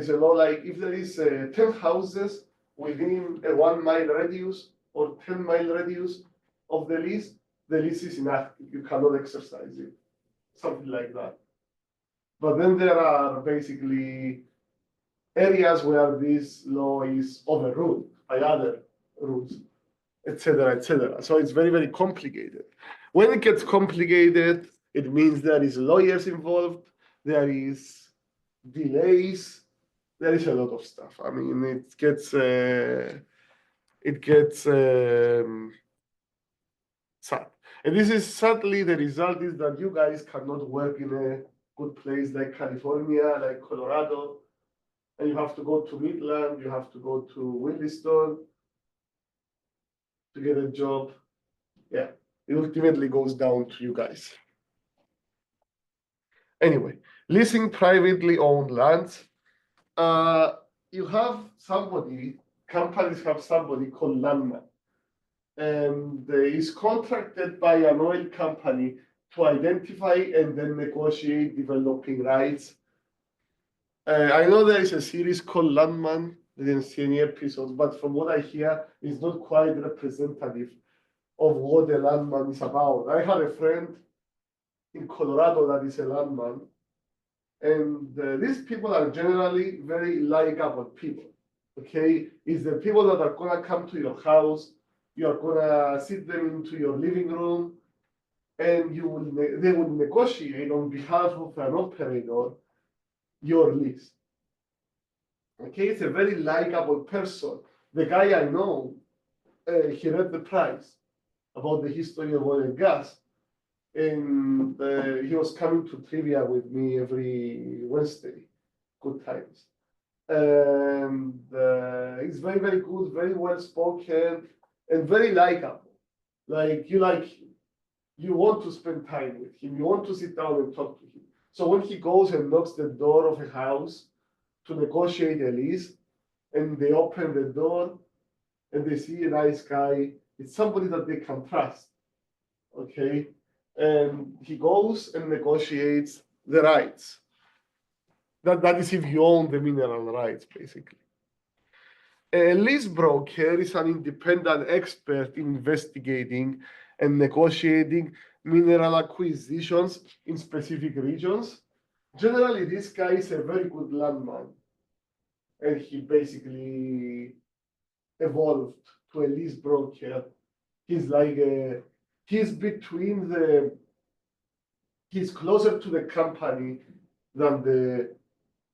a law, like if there is 10 houses within a 1 mile radius or 10-mile radius of the lease is inactive. You cannot exercise it, something like that. But then there are basically areas where this law is overruled by other rules, etc., etc. So it's very, very complicated. When it gets complicated, it means there is lawyers involved, there is delays, there is a lot of stuff. I mean, it gets sad. And this is sadly the result is that you guys cannot work in a good place like California, like Colorado, and you have to go to Midland, you have to go to Williston to get a job. Yeah, it ultimately goes down to you guys. Anyway, leasing privately owned lands. You have somebody, companies have somebody called landman. And is contracted by an oil company to identify and then negotiate developing rights. I know there is a series called Landman. I didn't see any episodes, but from what I hear, it's not quite representative of what a landman is about. I had a friend in Colorado that is a landman, and these people are generally very likable people. Okay, it's the people that are gonna come to your house. You are gonna sit them into your living room, and they will negotiate on behalf of an operator your lease. Okay, it's a very likable person. The guy I know, he read the price about the history of oil and gas, and he was coming to trivia with me every Wednesday. Good times. And he's very, very good, very well spoken, and very likable. Like you want to spend time with him. You want to sit down and talk to him. So when he goes and knocks the door of a house to negotiate a lease, and they open the door and they see a nice guy, it's somebody that they can trust. Okay, and he goes and negotiates the rights. That is if you own the mineral rights, basically. A lease broker is an independent expert in investigating and negotiating mineral acquisitions in specific regions. Generally, this guy is a very good landman, and he basically evolved to a lease broker. He's like he's between he's closer to the company than the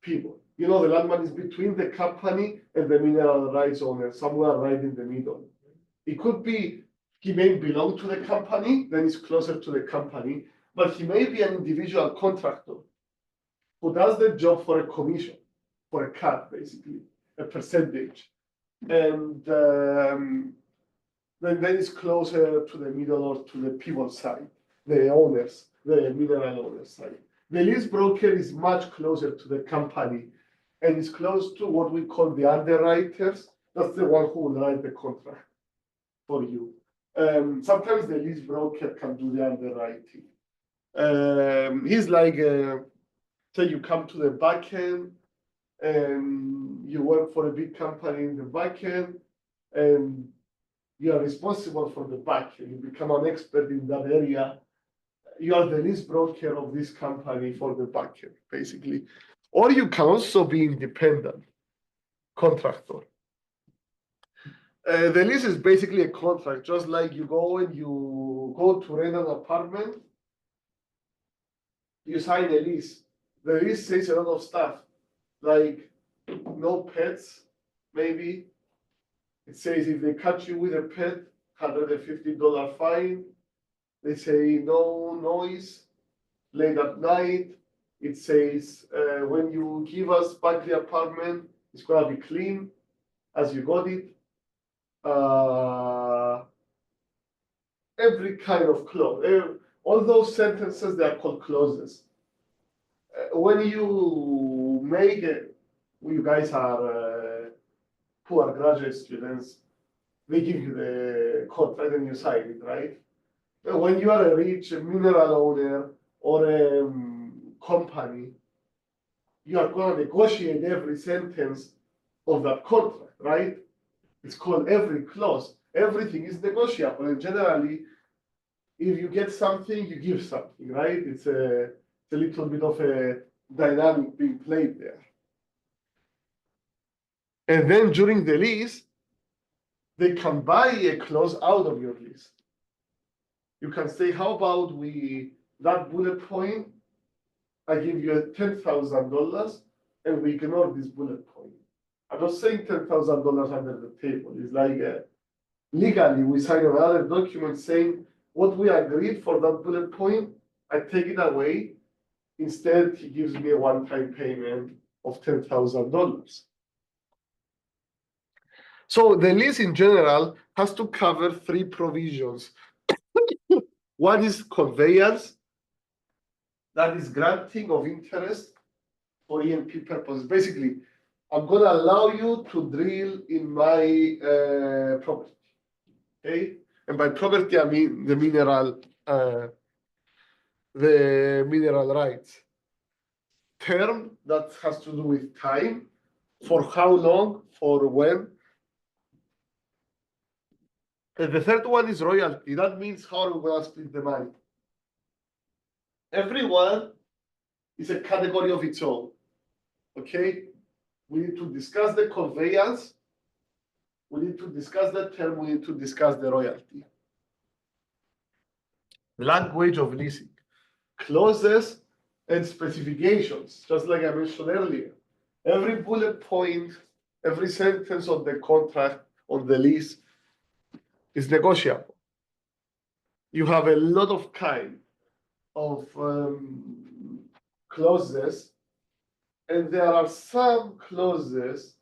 people. You know, the landman is between the company and the mineral rights owner, somewhere right in the middle. It could be he may belong to the company, then he's closer to the company, but he may be an individual contractor who does the job for a commission, for a cut, basically, a percentage. And then it's closer to the middle or to the people side, the owners, the mineral owners side. The lease broker is much closer to the company and is close to what we call the underwriters. That's the one who will write the contract for you. Sometimes the lease broker can do the underwriting. He's like, say you come to the back end and you work for a big company in the back end and you are responsible for the back end. You become an expert in that area. You are the lease broker of this company for the back end, basically. Or you can also be independent contractor. The lease is basically a contract, just like you go and you go to rent an apartment, you sign a lease. The lease says a lot of stuff, like no pets, maybe. It says if they catch you with a pet, $150 fine. They say no noise late at night. It says when you give us back the apartment, it's gonna be clean as you got it. Every kind of clause. All those sentences, they are called clauses. When you make it, you guys are poor graduate students, they give you the contract and you sign it, right? When you are a rich mineral owner or a company, you are going to negotiate every sentence of that contract, right? It's called every clause. Everything is negotiable, and generally, if you get something, you give something, right? It's a little bit of a dynamic being played there. And then during the lease, they can buy a clause out of your lease. You can say, how about that bullet point, I give you $10,000 and we ignore this bullet point. I'm not saying $10,000 under the table. It's like legally we sign another document saying what we agreed for that bullet point, I take it away Instead, he gives me a one-time payment of $10,000. So the lease in general has to cover three provisions. One is conveyance, that is granting of interest for E&P purposes. Basically, I'm going to allow you to drill in my property, okay? And by property, I mean the mineral rights. Term, that has to do with time, for how long, for when. And the third one is royalty. That means how are we going to split the money? Everyone is a category of its own, okay? We need to discuss the conveyance, we need to discuss the term, we need to discuss the royalty. Language of leasing, clauses and specifications, just like I mentioned earlier. Every bullet point, every sentence of the contract, on the lease, is negotiable. You have a lot of kind of clauses, and there are some clauses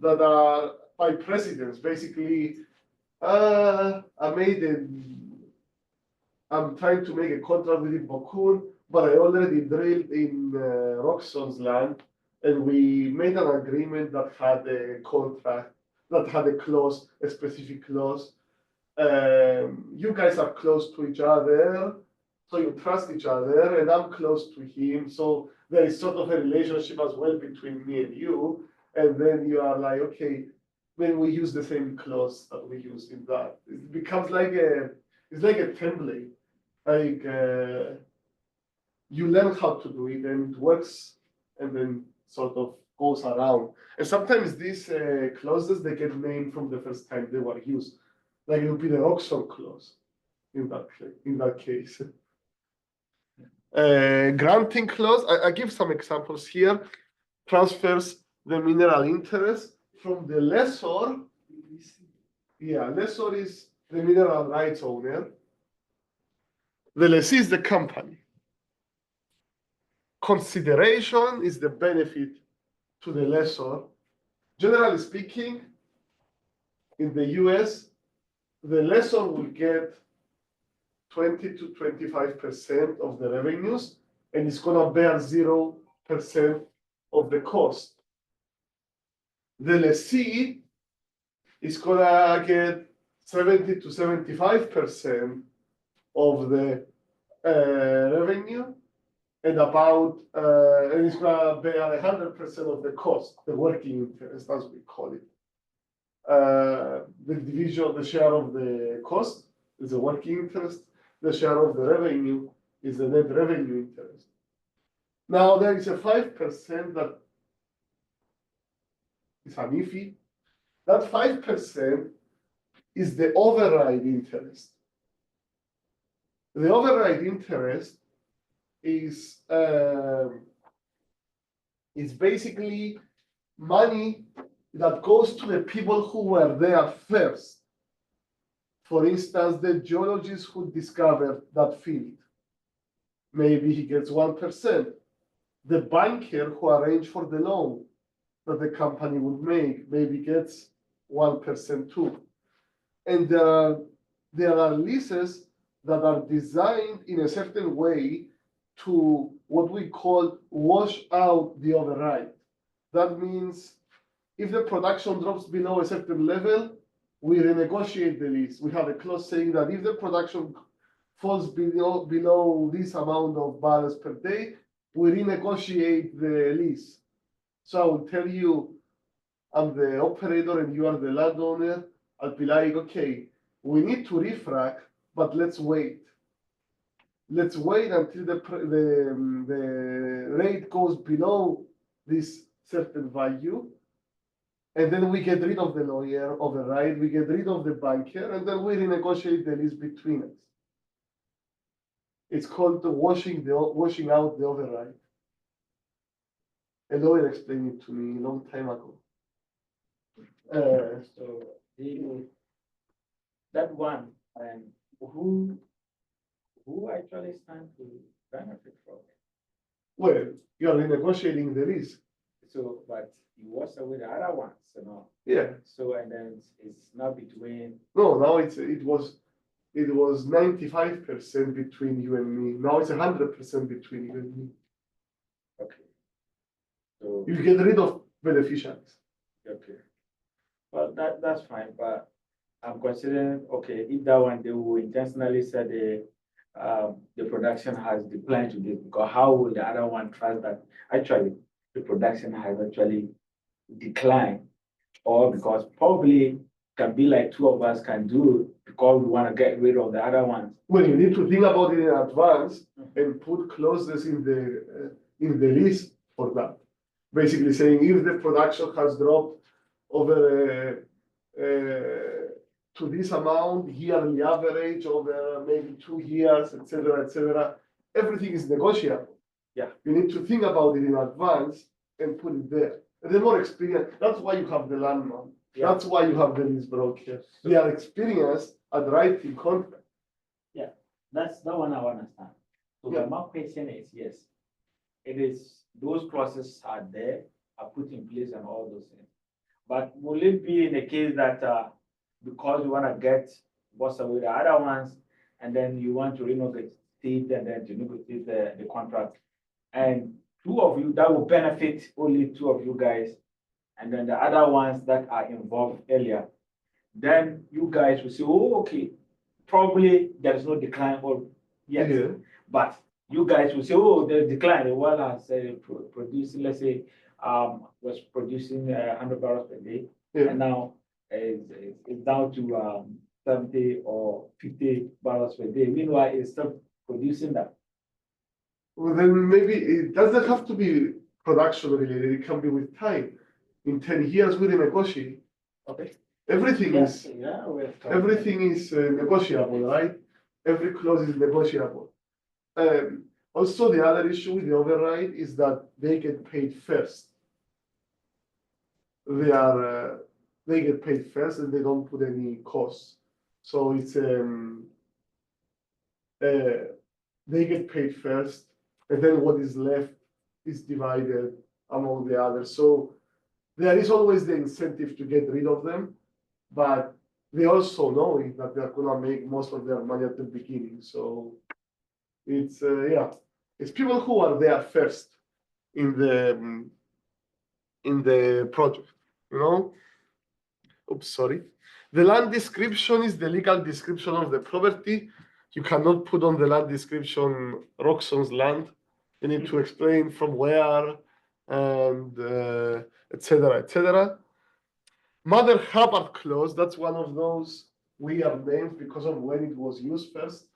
that are by precedence. Basically, I'm trying to make a contract with Bokun, but I already drilled in Roxon's land, and we made an agreement that had a contract, that had a clause, a specific clause. You guys are close to each other, so you trust each other, and I'm close to him, so there is sort of a relationship as well between me and you. And then you are like, okay, when we use the same clause that we use in that, it becomes like it's like a template. Like you learn how to do it, and it works, and then sort of goes around. And sometimes these clauses, they get named from the first time they were used. Like it would be the Roxon clause in that case. Granting clause, I give some examples here. Transfers the mineral interest from the lessor. Yeah, lessor is the mineral rights owner. The lessee is the company. Consideration is the benefit to the lessor. Generally speaking, in the US, the lessor will get 20 to 25% of the revenues, and it's going to bear 0% of the cost. The lessee is going to get 70 to 75% of the revenue, and and it's going to bear 100% of the cost, the working interest, as we call it. The division, the share of the cost is the working interest. The share of the revenue is the net revenue interest. Now there is a 5% that is an iffy. That 5% is the override interest. The override interest is basically money that goes to the people who were there first. For instance, the geologist who discovered that field, maybe he gets 1%. The banker who arranged for the loan that the company would make maybe gets 1% too. And there are leases that are designed in a certain way to what we call wash out the override. That means if the production drops below a certain level, we renegotiate the lease. We have a clause saying that if the production falls below this amount of barrels per day, we renegotiate the lease. So I will tell you, I'm the operator and you are the landowner. I'll be like, okay, we need to refrac, but let's wait. Let's wait until the rate goes below this certain value. And then we get rid of the lawyer override, we get rid of the banker, and then we renegotiate the lease between us. It's called washing out the override. A lawyer explained it to me a long time ago. So that one, who actually stands to benefit from it? Well, you are renegotiating the lease. So, but you wash away the other ones, you know. Yeah. So, and then it's not between, No, now it was 95% between you and me. Now it's 100% between you and me. okay. So, You get rid of beneficiaries. okay. Well, that's fine, but I'm considering, okay, if that one, they will intentionally say the production has declined to this, because how will the other one trust that actually the production has actually declined? Or because probably can be like two of us can do it because we want to get rid of the other ones. Well, you need to think about it in advance and put clauses in the lease for that. Basically saying if the production has dropped over to this amount, yearly average over maybe 2 years, etc., everything is negotiable. Yeah. You need to think about it in advance and put it there. And the more experience, that's why you have the landman. Yeah. That's why you have the lease broker. They are experienced at writing contracts. That's the one I understand. So Yeah. my question is, yes, it is, those clauses are there, are put in place and all those things. But will it be in the case that because you want to get what's away the other ones, and then you want to renegotiate and then to negotiate the contract, and two of you, that will benefit only two of you guys, and then the other ones that are involved earlier, then you guys will say, oh, okay, probably there is no decline or yet, Yeah. but you guys will say, oh, there's decline. The well has producing, let's say, was producing 100 barrels per day, Yeah. and now it's down to 70 or 50 barrels per day. Meanwhile, it's still producing that. Well, then maybe it doesn't have to be production related. It can be with time. In 10 years, we renegotiate. Okay. Everything is Yeah, everything is negotiable, right? Every clause is negotiable. Also, the other issue with the override is that they get paid first. They get paid first, and they don't put any costs. So it's they get paid first, and then what is left is divided among the others. So there is always the incentive to get rid of them, but they also know that they're gonna make most of their money at the beginning. So it's it's people who are there first in the project, you know. Oops, sorry. The land description is the legal description of the property. You cannot put on the land description Roxon's land. You need to explain from where and etc. Mother Hubbard clause, that's one of those weird names because of when it was used first.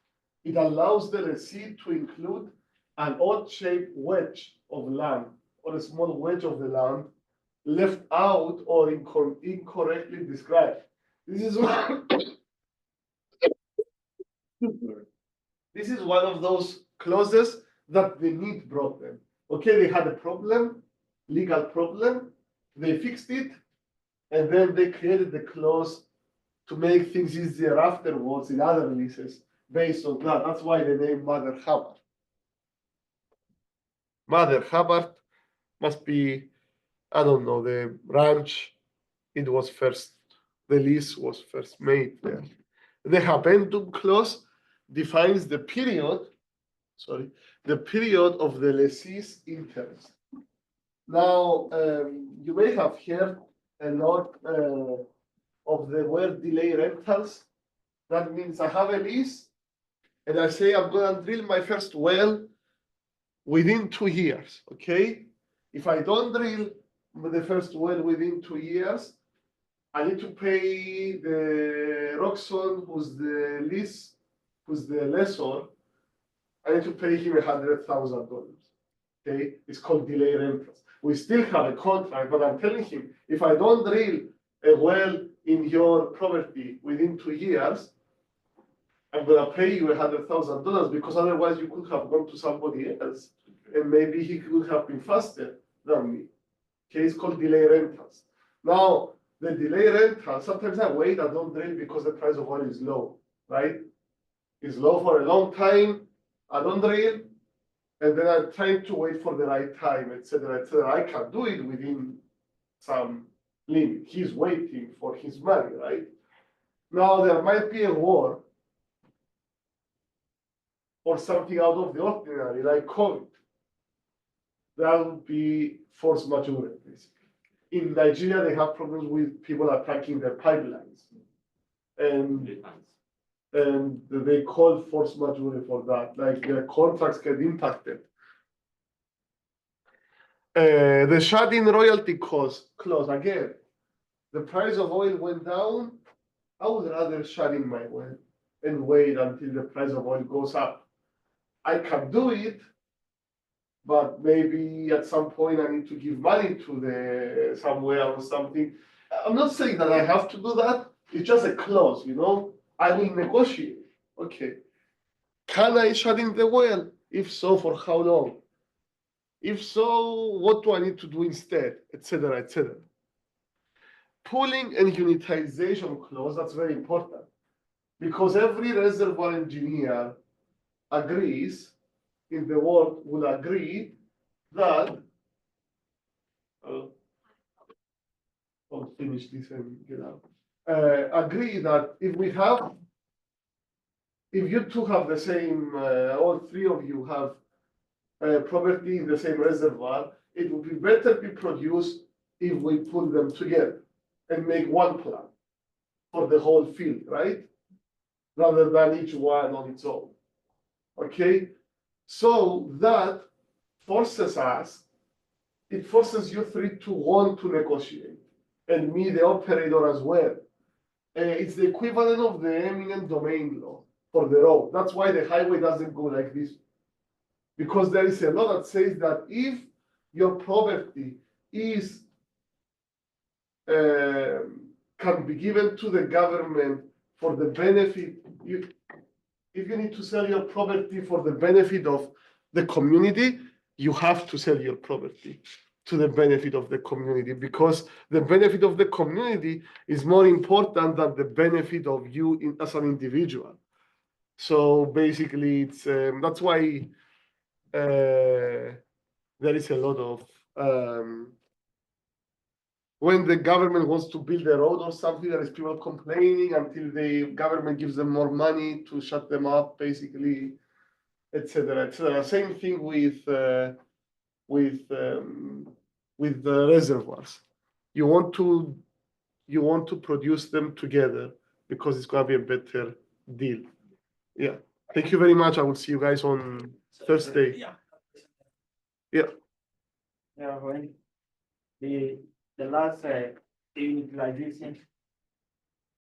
It allows the lessee to include an odd-shaped wedge of land or a small wedge of the land left out or incorrectly described. This is one, this is one of those clauses that the need brought them. Okay, they had a problem, legal problem, they fixed it, and then they created the clause to make things easier afterwards in other leases based on that. That's why the name Mother Hubbard. Mother Hubbard must be, I don't know, the ranch. It was first, the lease was first made there. The habendum clause defines the period of the lessee's interest. Now, you may have heard a lot of the word delay rentals. That means I have a lease and I say I'm going to drill my first well within 2 years, okay? If I don't drill the first well within 2 years, I need to pay the Roxon, who's the lessor, I need to pay him $100,000. Okay, it's called delay rentals. We still have a contract, but I'm telling him if I don't drill a well in your property within 2 years, I'm gonna pay you $100,000 because otherwise you could have gone to somebody else and maybe he could have been faster than me. Okay, it's called delay rentals. Now, the delay rental, sometimes I wait, I don't drill because the price of oil is low, right? It's low for a long time, I don't drill, and then I'm trying to wait for the right time, etc., etc. I can do it within some limit. He's waiting for his money, right? Now there might be a war or something out of the ordinary, like COVID. That would be force majeure, basically. In Nigeria, they have problems with people attacking their pipelines. And they call force majeure for that, like their contracts get impacted. The shut-in royalty clause, again, the price of oil went down. I would rather shut in my well and wait until the price of oil goes up. I can do it, but maybe at some point I need to give money to the somewhere or something. I'm not saying that I have to do that. It's just a clause, you know. I will negotiate. Okay. Can I shut in the well? If so, for how long? If so, what do I need to do instead? Etc. etc. Pooling and unitization clause, that's very important. Because every reservoir engineer agrees, in the world will agree that I'll finish this and get out. Agree that if you two have the same, all three of you have property in the same reservoir, it would be better be produced if we put them together and make one plan for the whole field, right? Rather than each one on its own. Okay, so that forces us, it forces you three to want to negotiate, and me, the operator, as well. It's the equivalent of the eminent domain law for the road. That's why the highway doesn't go like this. Because there is a law that says that if your property is can be given to the government for the benefit, if you need to sell your property for the benefit of the community, you have to sell your property to the benefit of the community, because the benefit of the community is more important than the benefit of you as an individual. So basically, it's that's why there is a lot of when the government wants to build a road or something, there is people complaining until the government gives them more money to shut them up, basically, etc., etc. Same thing with the reservoirs. You want to produce them together because it's gonna be a better deal. Yeah. Thank you very much. I will see you guys on Thursday. Yeah. Yeah. Yeah, when the last utilization